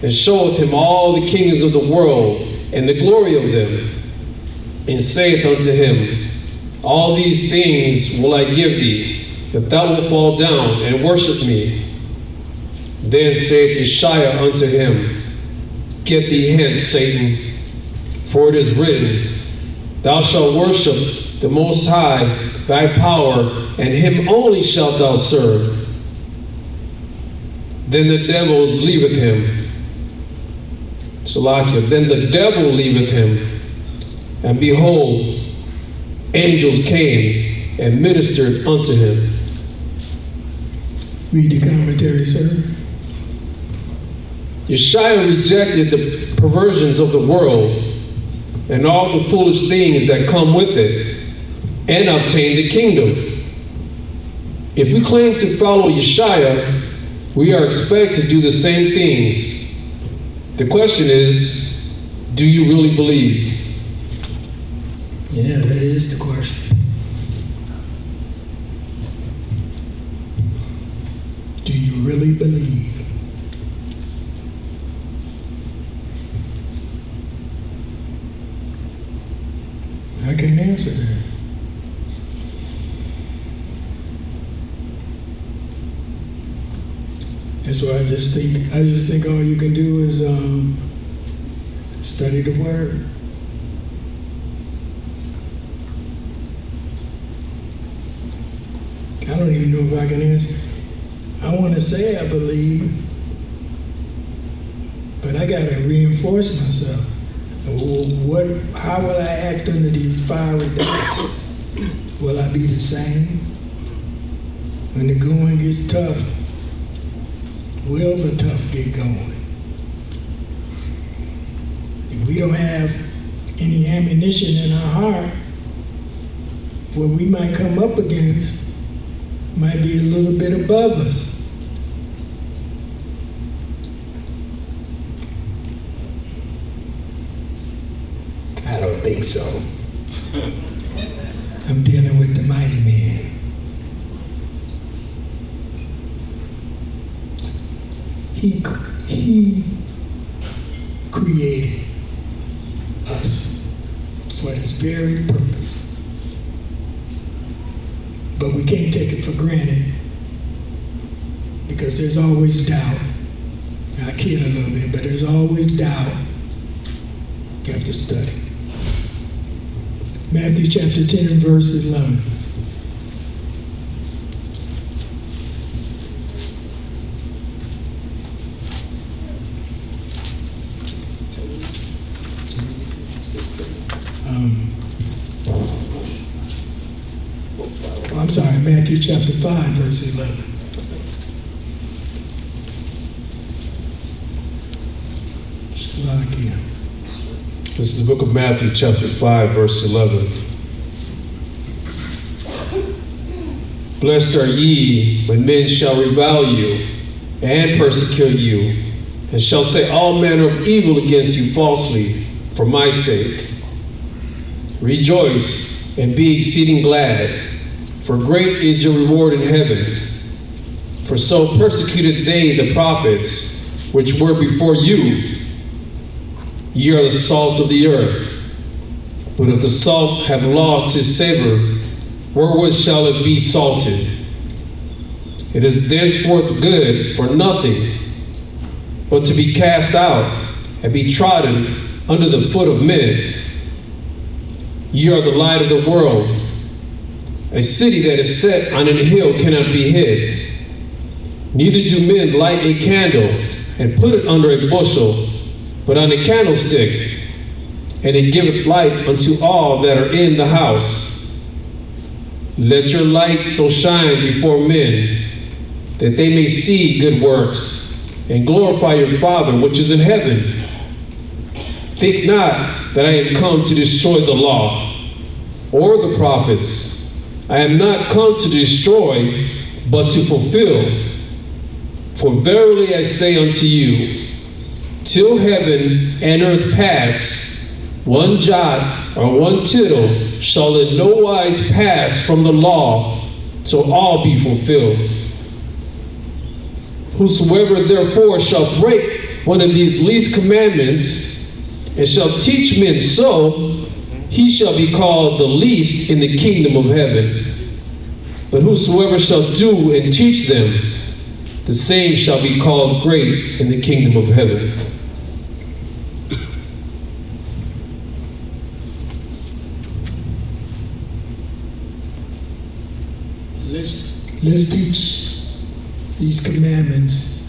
[SPEAKER 4] and showeth him all the kingdoms of the world, and the glory of them, and saith unto him, All these things will I give thee, that thou wilt fall down and worship me. Then saith Yeshua unto him, Get thee hence, Satan, for it is written, Thou shalt worship the Most High, thy power, and him only shalt thou serve. Then the devil leaveth him. Salakia. Then the devil leaveth him, and behold, angels came and ministered unto him.
[SPEAKER 2] Read the commentary, sir.
[SPEAKER 4] Yeshua rejected the perversions of the world and all the foolish things that come with it, and obtained the kingdom. If we claim to follow Yeshua, we are expected to do the same things. The question is, do you really believe?
[SPEAKER 2] Yeah, that is the question. Do you really believe? I can't answer that. That's why I just think all you can do is study the Word. I don't even know if I can answer. I want to say I believe, but I got to reinforce myself. How will I act under these fiery darts? Will I be the same? When the going gets tough, will the tough get going? If we don't have any ammunition in our heart, what we might come up against might be a little bit above us. I don't think so. I'm dealing with the mighty man. He created us for this very purpose. But we can't take it for granted because there's always doubt. I kid a little bit, but there's always doubt. You have to study. Matthew chapter 10, verse 11. I'm sorry, Matthew chapter 5, verse 11. Again.
[SPEAKER 4] This is the book of Matthew, chapter 5, verse 11. Blessed are ye when men shall revile you and persecute you, and shall say all manner of evil against you falsely for my sake. Rejoice and be exceeding glad, for great is your reward in heaven. For so persecuted they the prophets which were before you. Ye are the salt of the earth. But if the salt have lost his savor, wherewith shall it be salted? It is thenceforth good for nothing, but to be cast out and be trodden under the foot of men. Ye are the light of the world. A city that is set on an hill cannot be hid. Neither do men light a candle and put it under a bushel, but on a candlestick, and it giveth light unto all that are in the house. Let your light so shine before men, that they may see good works, and glorify your Father which is in heaven. Think not that I am come to destroy the law, or the prophets. I am not come to destroy, but to fulfill. For verily I say unto you, till heaven and earth pass, one jot or one tittle shall in no wise pass from the law, till all be fulfilled. Whosoever therefore shall break one of these least commandments, and shall teach men so, he shall be called the least in the kingdom of heaven. But whosoever shall do and teach them, the same shall be called great in the kingdom of heaven.
[SPEAKER 2] Let's teach these commandments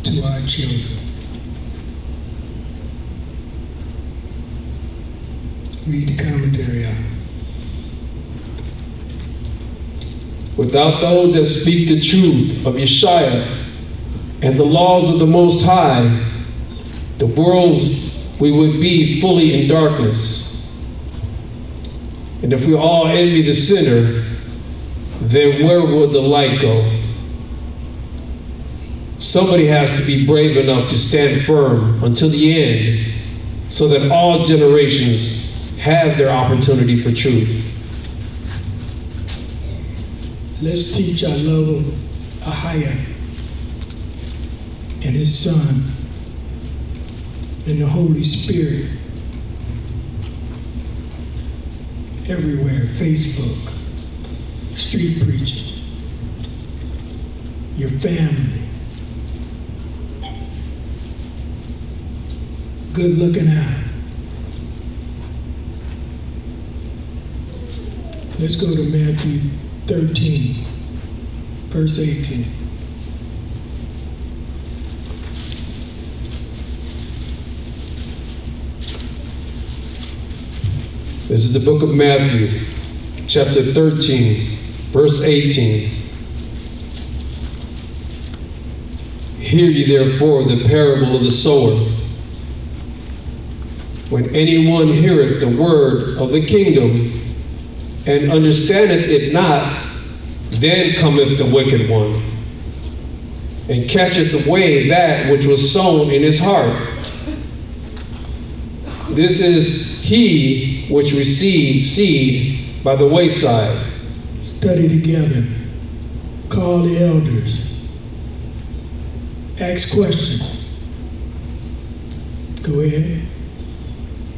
[SPEAKER 2] to our children. Read the commentary out.
[SPEAKER 4] Without those that speak the truth of Yeshua and the laws of the Most High, the world we would be fully in darkness. And if we all envy the sinner, then where would the light go? Somebody has to be brave enough to stand firm until the end, so that all generations have their opportunity for truth.
[SPEAKER 2] Let's teach our love of Ahia and his son and the Holy Spirit everywhere. Facebook, street preaching, your family, good looking eye. Let's go to Matthew 13, verse 18.
[SPEAKER 4] This is the book of Matthew, chapter 13, verse 18. Hear ye therefore the parable of the sower. When anyone heareth the word of the kingdom, and understandeth it not, then cometh the wicked one, and catcheth away that which was sown in his heart. This is he which received seed by the wayside.
[SPEAKER 2] Study together. Call the elders. Ask questions. Go ahead.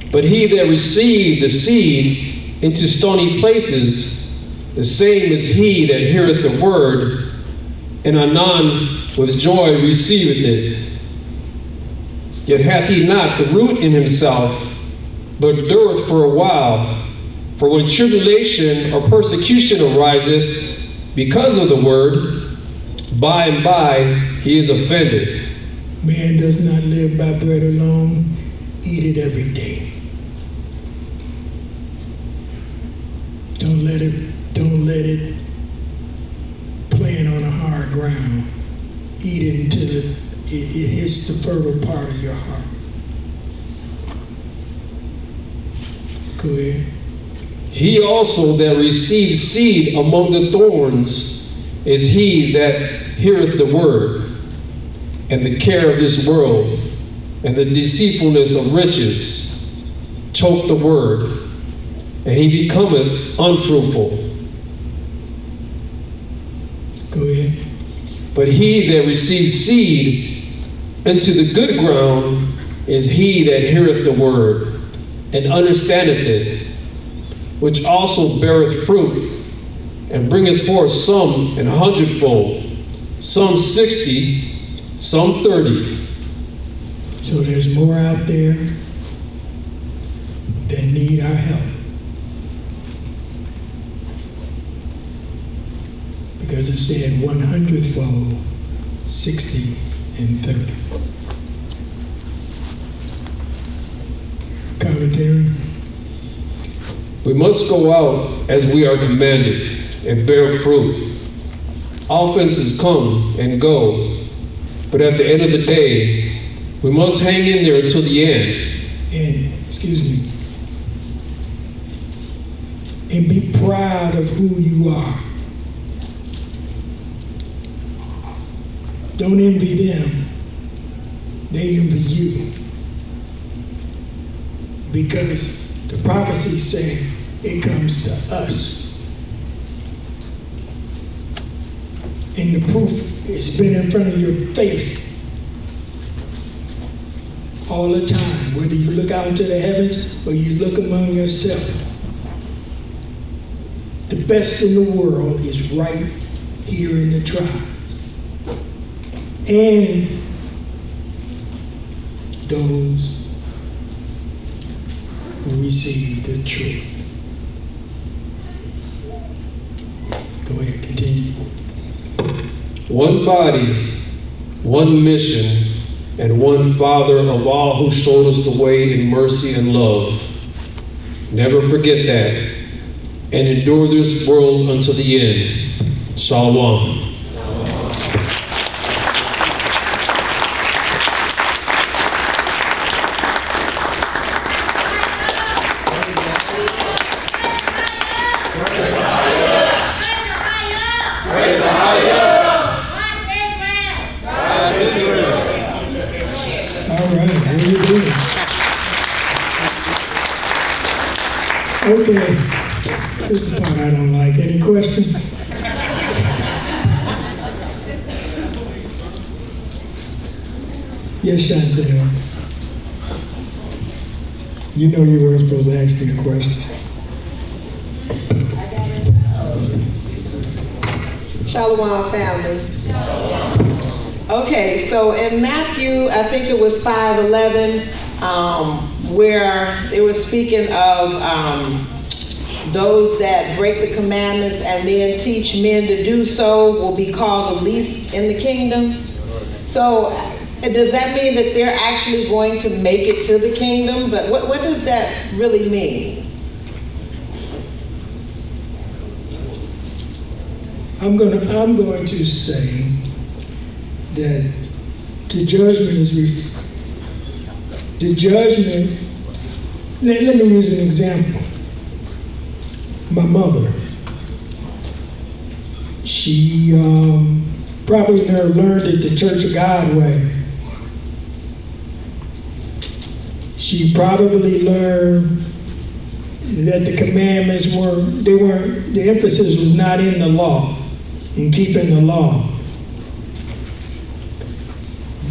[SPEAKER 4] But he that received the seed into stony places, the same is he that heareth the word, and anon with joy receiveth it. Yet hath he not the root in himself, but dureth for a while. For when tribulation or persecution ariseth because of the word, by and by he is offended.
[SPEAKER 2] Man does not live by bread alone, eat it every day. Don't let it plant on a hard ground. Eat it until it hits the fertile part of your heart. Go ahead.
[SPEAKER 4] He also that received seed among the thorns is he that heareth the word, and the care of this world, and the deceitfulness of riches, choke the word, and he becometh unfruitful.
[SPEAKER 2] Go ahead.
[SPEAKER 4] But he that receives seed into the good ground is he that heareth the word, and understandeth it, which also beareth fruit, and bringeth forth some an hundredfold, some 60, some 30.
[SPEAKER 2] So there's more out there that need our help. Because it said 100-fold, 60, and 30. Commentary.
[SPEAKER 4] We must go out as we are commanded and bear fruit. Offenses come and go, but at the end of the day, we must hang in there until the end.
[SPEAKER 2] And be proud of who you are. Don't envy them. They envy you. Because the prophecies say it comes to us. And the proof has been in front of your face all the time, whether you look out into the heavens or you look among yourself. The best in the world is right here in the tribes. And those who receive the truth. Go ahead, continue.
[SPEAKER 4] One body, one mission, and one Father of all who showed us the way in mercy and love. Never forget that, and endure this world until the end. Shalom.
[SPEAKER 2] Okay, this is the part I don't like. Any questions? Yes, Chantel. You know you weren't supposed to ask me a question.
[SPEAKER 3] Shalom, family. Okay, so in Matthew, I think it was 5:11, where it was speaking of those that break the commandments and then teach men to do so will be called the least in the kingdom. So does that mean that they're actually going to make it to the kingdom? But what does that really mean?
[SPEAKER 2] I'm going to say that the judgment let me use an example. My mother, she probably never learned it the Church of God way. She probably learned that the commandments the emphasis was not in the law, in keeping the law.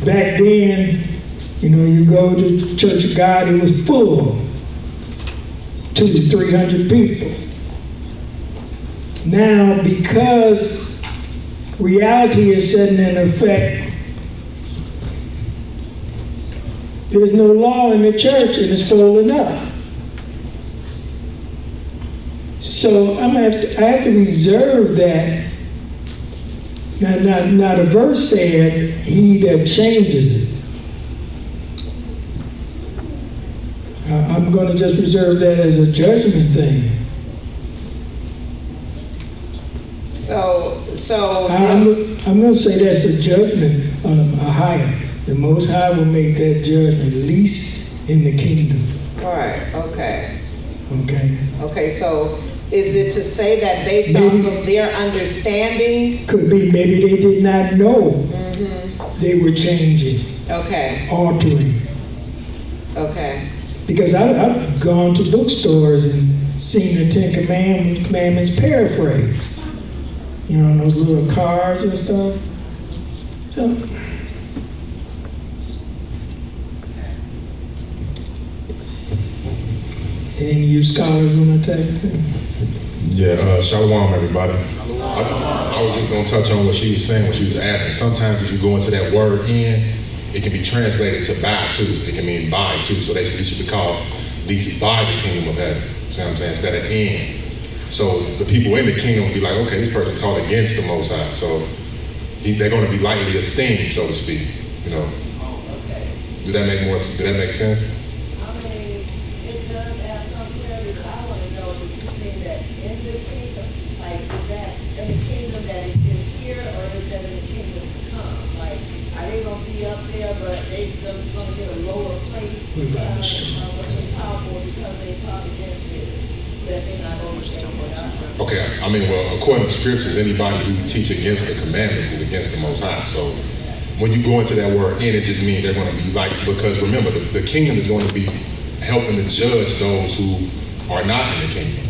[SPEAKER 2] Back then, you go to the Church of God, it was full, 200 to 300 people. Now, because reality is setting in effect, there's no law in the church and it's folding up. So I have to reserve that. Now the verse said, he that changes it. I'm going to just reserve that as a judgment thing.
[SPEAKER 3] So
[SPEAKER 2] I'm going to say that's a judgment on a higher. The Most High will make that judgment least in the kingdom.
[SPEAKER 3] Right. Okay.
[SPEAKER 2] Okay.
[SPEAKER 3] So is it to say that based off of their understanding?
[SPEAKER 2] Could be. Maybe they did not know they were changing.
[SPEAKER 3] Okay.
[SPEAKER 2] Altering.
[SPEAKER 3] Okay.
[SPEAKER 2] Because I've gone to bookstores and seen the Ten Commandments paraphrased. Those little cards and stuff. So, any of you scholars want to take it?
[SPEAKER 7] Yeah, shalom, everybody. I was just going to touch on what she was saying, what she was asking. Sometimes if you go into that word in, it can be translated to buy too. It can mean buy too. So they should be called least buy the kingdom of heaven. See what I'm saying? Instead of in. So the people in the kingdom will be like, okay, this person taught against the Most High. So they're going to be lightly esteemed, so to speak. Did that make sense?
[SPEAKER 3] I mean, it does add some clarity. I want to know the
[SPEAKER 2] What about Michelle?
[SPEAKER 7] Okay, I mean, well, according to scriptures, anybody who teach against the commandments is against the Most High. So when you go into that word "in," it just means they're going to be like, because remember, the kingdom is going to be helping to judge those who are not in the kingdom.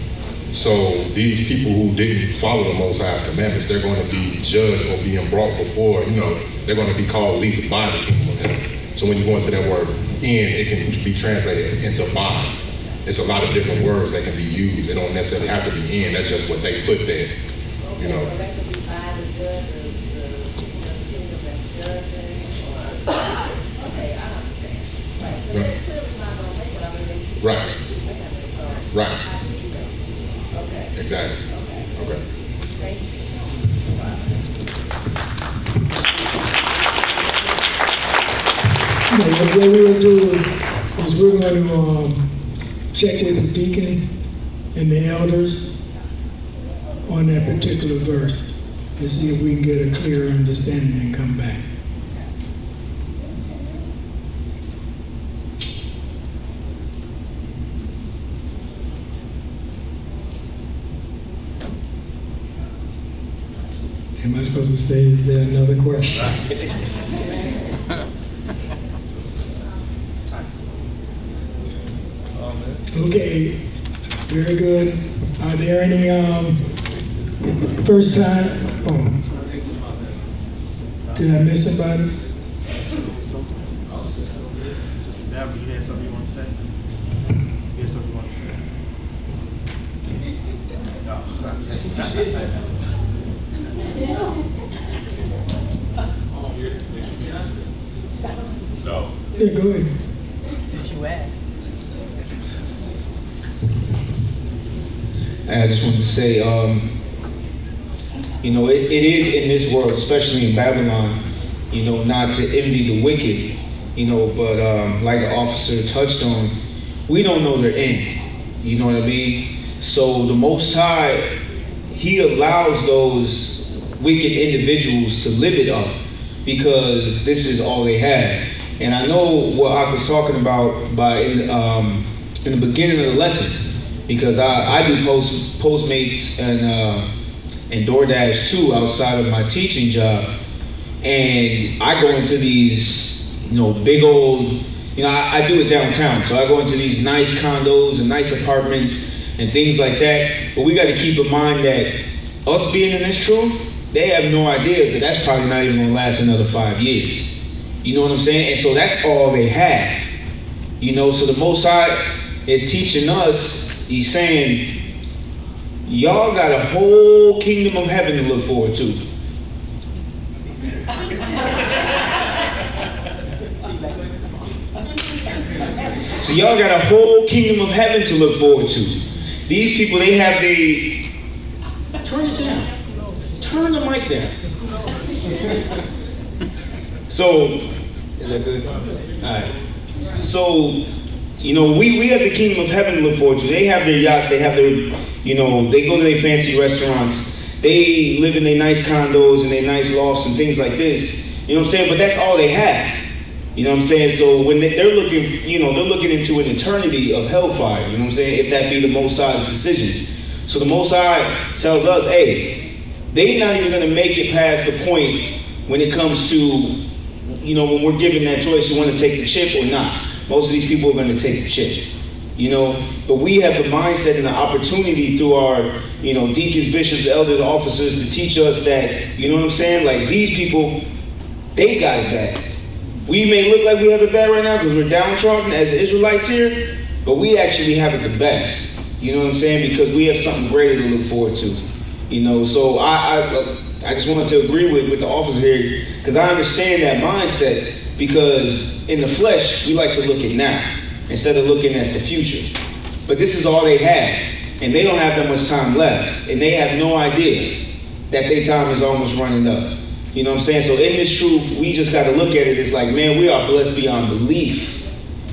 [SPEAKER 7] So these people who didn't follow the Most High's commandments, they're going to be judged or being brought before, they're going to be called least by the kingdom of heaven. So when you go into that word "in," it can be translated into "by." It's a lot of different words that can be used. They don't necessarily have to be "in." That's just what they put there,
[SPEAKER 3] That could be by the judge, the kingdom and judging, or, okay, I understand. Right, but
[SPEAKER 7] Right.
[SPEAKER 3] it's clearly not gonna make it, I mean, they should.
[SPEAKER 7] Right.
[SPEAKER 3] So,
[SPEAKER 7] Right.
[SPEAKER 3] Okay.
[SPEAKER 7] Exactly. Okay.
[SPEAKER 3] Thank you.
[SPEAKER 2] What we'll do is we're going to check with the deacon and the elders on that particular verse and see if we can get a clearer understanding and come back. Am I supposed to say, is there another question? Okay, very good. Are there any first time? Oh, did I miss somebody?
[SPEAKER 6] Valerie, you had something you want to say? You had something you want to say?
[SPEAKER 5] No.
[SPEAKER 2] Yeah, go ahead.
[SPEAKER 8] Since you asked.
[SPEAKER 9] I just wanted to say, it is in this world, especially in Babylon, not to envy the wicked, but like the officer touched on, we don't know their end. You know what I mean? So the Most High, He allows those wicked individuals to live it up because this is all they have. And I know what I was talking about in the beginning of the lesson, because I do Postmates and DoorDash too outside of my teaching job, and I go into these big old I do it downtown, so I go into these nice condos and nice apartments and things like that. But we got to keep in mind that us being in this truth, they have no idea that that's probably not even gonna last another 5 years. You know what I'm saying? And so that's all they have. So the Most High is teaching us. He's saying, y'all got a whole kingdom of heaven to look forward to. So y'all got a whole kingdom of heaven to look forward to. These people, they have turn it down. Turn the mic down. So, is that good? All right. So, we have the kingdom of heaven to look forward to. They have their yachts, they have their, they go to their fancy restaurants, they live in their nice condos and their nice lofts and things like this. You know what I'm saying? But that's all they have. You know what I'm saying? So when they're looking, they're looking into an eternity of hellfire. You know what I'm saying? If that be the Most High's decision. So the Most High tells us, hey, they're not even going to make it past the point when it comes to, when we're given that choice, you want to take the chip or not. Most of these people are going to take the chip, but we have the mindset and the opportunity through our, deacons, bishops, elders, officers to teach us that, you know what I'm saying? Like these people, they got it bad. We may look like we have it bad right now because we're downtrodden as Israelites here, but we actually have it the best. You know what I'm saying? Because we have something greater to look forward to. So I just wanted to agree with the officer here because I understand that mindset. Because in the flesh, we like to look at now instead of looking at the future. But this is all they have, and they don't have that much time left, and they have no idea that their time is almost running up. You know what I'm saying? So in this truth, we just got to look at it. It's like, man, we are blessed beyond belief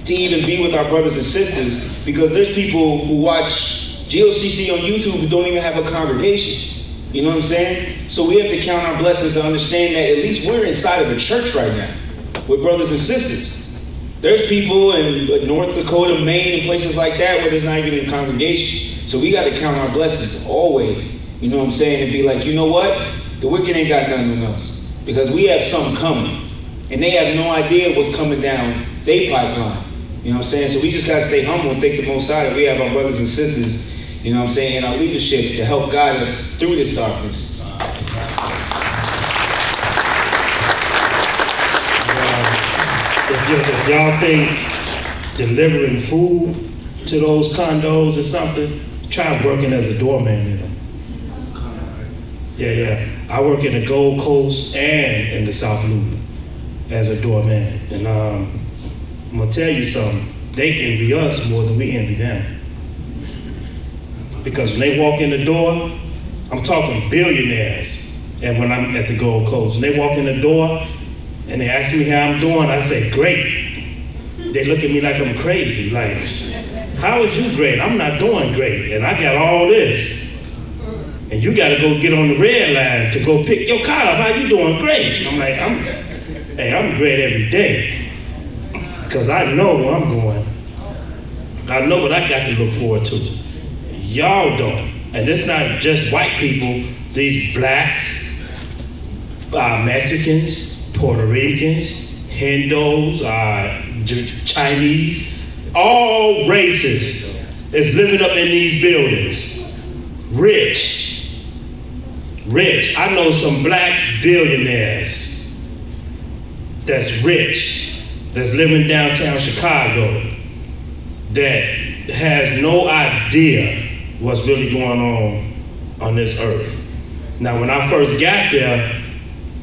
[SPEAKER 9] to even be with our brothers and sisters, because there's people who watch GOCC on YouTube who don't even have a congregation. You know what I'm saying? So we have to count our blessings to understand that at least we're inside of a church right now with brothers and sisters. There's people in North Dakota, Maine, and places like that where there's not even a congregation. So we got to count our blessings always. You know what I'm saying? And be like, you know what? The wicked ain't got nothing on us. Because we have something coming. And they have no idea what's coming down their pipeline. You know what I'm saying? So we just got to stay humble and thank the Most High that we have our brothers and sisters, you know what I'm saying, and our leadership to help guide us through this darkness.
[SPEAKER 6] If y'all think delivering food to those condos or something, try working as a doorman in them. Yeah. I work in the Gold Coast and in the South Loop as a doorman. And I'm gonna tell you something, they envy us more than we envy them. Because when they walk in the door, I'm talking billionaires. And when I'm at the Gold Coast, when they walk in the door and they ask me how I'm doing, I say, great. They look at me like I'm crazy, like, how is you great? I'm not doing great, and I got all this. And you gotta go get on the red line to go pick your car up. How you doing? Great. I'm like, I'm great every day. Because I know where I'm going. I know what I got to look forward to. Y'all don't. And it's not just white people, these blacks, Mexicans, Puerto Ricans, Hindus, Chinese, all races is living up in these buildings. Rich. I know some black billionaires that's rich, that's living downtown Chicago, that has no idea what's really going on this earth. Now, when I first got there,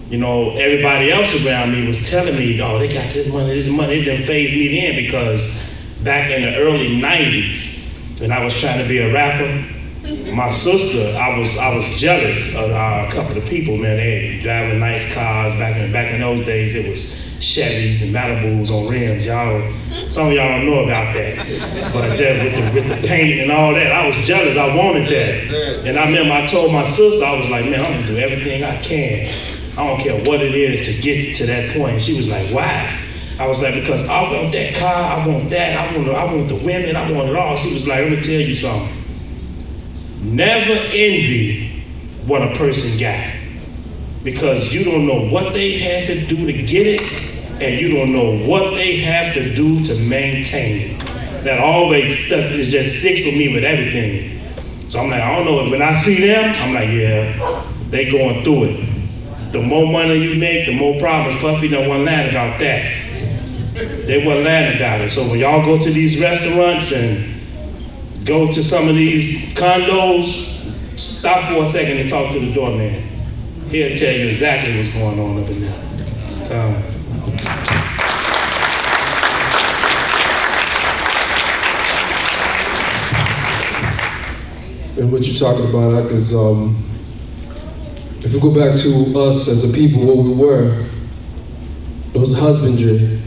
[SPEAKER 6] you know, everybody else around me was telling me, oh, they got this money. It didn't faze me then, because back in the early 90s, when I was trying to be a rapper, my sister, I was jealous of a couple of people, man. They had driving nice cars. Back in those days, it was Chevys and Malibus on rims. Some of y'all don't know about that. But with the paint and all that, I was jealous. I wanted that. And I remember I told my sister, I was like, man, I'm gonna do everything I can. I don't care what it is to get to that point. And she was like, why? I was like, because I want that car, I want that, I want the women, I want it all. She was like, let me tell you something. Never envy what a person got, because you don't know what they had to do to get it, and you don't know what they have to do to maintain it. That always just sticks with me with everything. So I'm like, I don't know, when I see them, I'm like, yeah, they going through it. The more money you make, the more problems. Puffy don't want to learn about that. They want to learn about it. So when y'all go to these restaurants and go to some of these condos, stop for a second and talk to the doorman. He'll tell you exactly what's going on up in there.
[SPEAKER 4] And what you're talking about, Ak, is if we go back to us as a people, what we were, it was husbandry.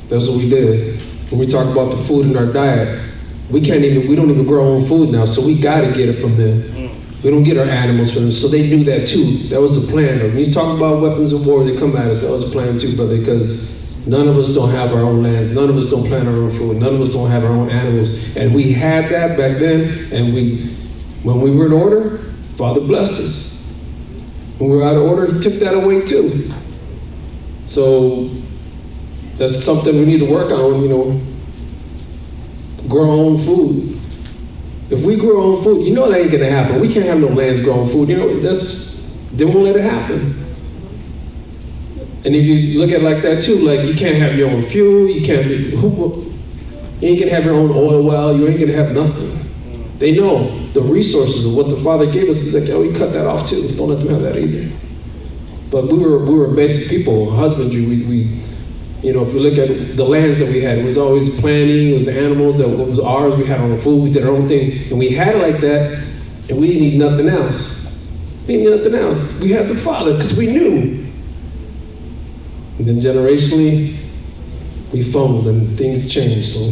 [SPEAKER 4] That's what we did. When we talk about the food in our diet, we don't even grow our own food now, so we gotta get it from them. We don't get our animals from them, so they knew that too. That was a plan. When you talk about weapons of war, they come at us, that was a plan too, brother, because none of us don't have our own lands, none of us don't plant our own food, none of us don't have our own animals. And we had that back then, and when we were in order, Father blessed us. When we were out of order, he took that away too. So that's something we need to work on, you know, grow our own food. If we grow our own food, you know that ain't gonna happen. We can't have no lands growing food, you know, they won't let it happen. And if you look at it like that too, like you can't have your own fuel, you ain't gonna have your own oil well, you ain't gonna have nothing. They know the resources of what the Father gave us. Is like, oh, we cut that off too. Don't let them have that either. But we were basic people, husbandry. We you know, if you look at the lands that we had, it was always planting, it was the animals that was ours. We had our own food, we did our own thing, and we had it like that, and we didn't need nothing else. We didn't need nothing else. We had the Father because we knew. And then generationally, we fumbled and things changed. So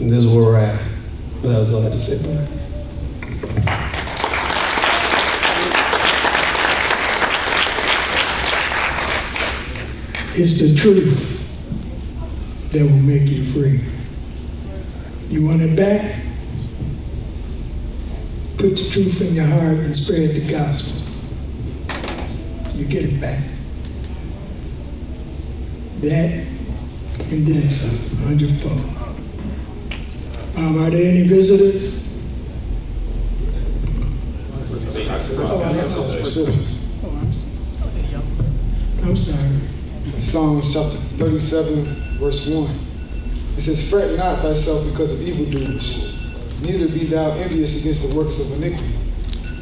[SPEAKER 4] and this is where we're at. But that was all I had to say about it.
[SPEAKER 2] It's the truth. that will make you free. You want it back? Put the truth in your heart and spread the gospel. You get it back. That and then some, 100-fold. Are there any visitors? I'm sorry.
[SPEAKER 8] Psalms chapter 37, verse 1. It says, "Fret not thyself because of evildoers, neither be thou envious against the workers of iniquity.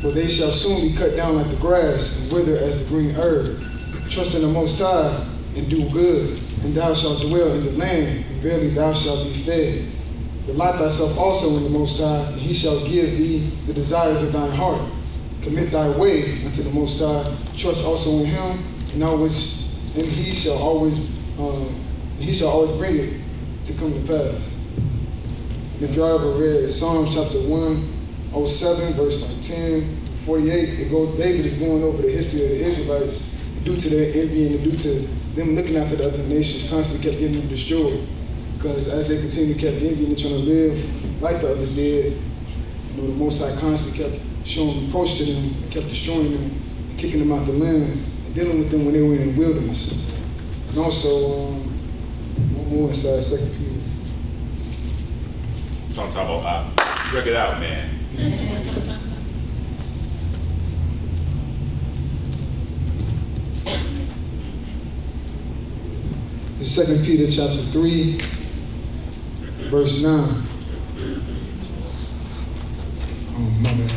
[SPEAKER 8] For they shall soon be cut down like the grass, and wither as the green herb. Trust in the Most High, and do good, and thou shalt dwell in the land, and verily thou shalt be fed. Delight thyself also in the Most High, and he shall give thee the desires of thine heart. Commit thy way unto the Most High, trust also in him, and he shall always bring it to come to pass." And if y'all ever read Psalms chapter 107, verse 10 to 48, David is going over the history of the Israelites due to their envy and due to them looking after the other nations, constantly kept getting them destroyed. Because as they continued to keep envying and trying to live like the others did, the Most High constantly kept showing reproach to them, kept destroying them, and kicking them out the land, and dealing with them when they were in the wilderness. And also, one more inside 2 Peter.
[SPEAKER 5] Don't talk about Check it out, man.
[SPEAKER 8] This is 2 Peter chapter 3, verse 9. Oh, my bad.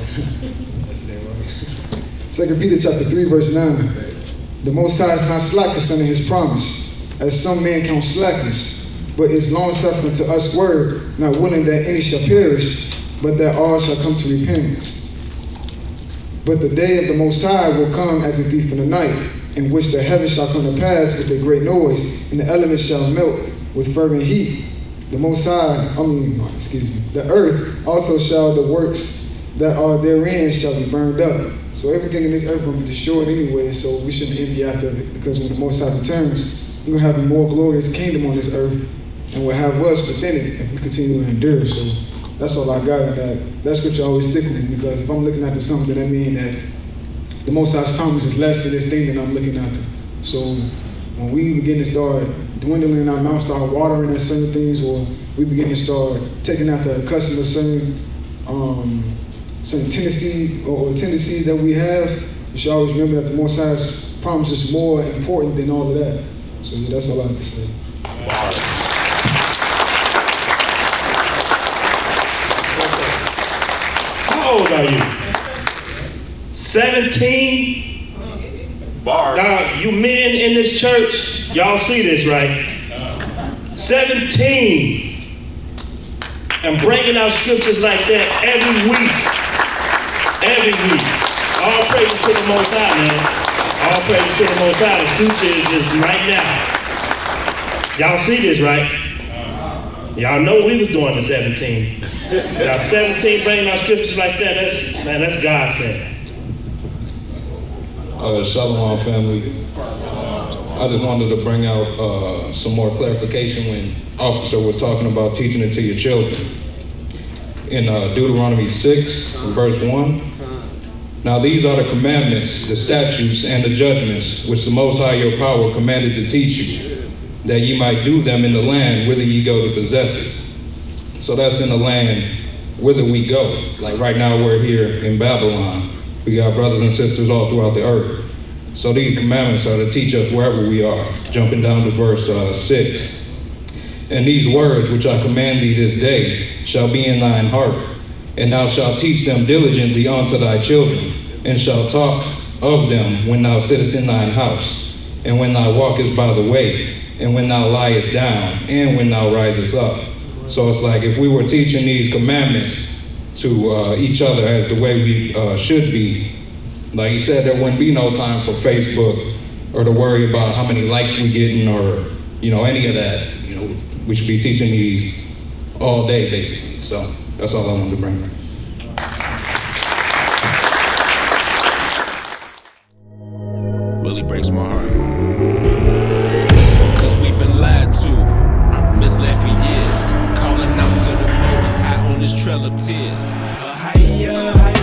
[SPEAKER 8] That's that right. 2 Peter chapter 3, verse 9. The Most High is not slack concerning his promise, as some men count slackness, but is long-suffering to us word, not willing that any shall perish, but that all shall come to repentance. But the day of the Most High will come as a thief in the night, in which the heavens shall come to pass with a great noise, and the elements shall melt with fervent heat. The earth also shall the works that are therein shall be burned up. So everything in this earth will be destroyed anyway, so we shouldn't envy after it, because when the Most High returns, we're going to have a more glorious kingdom on this earth, and we'll have us within it if we continue to endure. So that's all I got. That scripture always stick with me, because if I'm looking after something, that means that the Most High's promise is less than this thing that I'm looking after. So when we begin to start dwindling our mouth, start watering at certain things, or we begin to start taking after a customer certain tendencies that we have, you should always remember that the Most High's promise is more important than all of that. So yeah, that's all I have to say.
[SPEAKER 6] How old are you? 17?
[SPEAKER 5] Bars.
[SPEAKER 6] Now, you men in this church, y'all see this, right? 17. And bringing out scriptures like that every week. Every week. All praises to the Most High, man. All praises to the Most High. The future is right now. Y'all see this, right? Y'all know we was doing the 17. Now 17 bringing out scriptures like that, that's God said.
[SPEAKER 10] Shalom, family. I just wanted to bring out some more clarification when Officer was talking about teaching it to your children. In Deuteronomy 6, verse 1, "Now these are the commandments, the statutes, and the judgments, which the Most High your power commanded to teach you, that ye might do them in the land whither ye go to possess it." So that's in the land whither we go. Like right now we're here in Babylon. We got brothers and sisters all throughout the earth. So these commandments are to teach us wherever we are. Jumping down to verse 6. "And these words which I command thee this day shall be in thine heart, and thou shalt teach them diligently unto thy children, and shalt talk of them when thou sittest in thine house, and when thou walkest by the way, and when thou liest down, and when thou risest up." So it's like if we were teaching these commandments to each other as the way we should be, like he said, there wouldn't be no time for Facebook or to worry about how many likes we getting or, any of that. We should be teaching these all day, basically. So that's all I wanted to bring up.
[SPEAKER 1] Really breaks my heart. 'Cause we've been lied to, trail of tears. Higher, higher.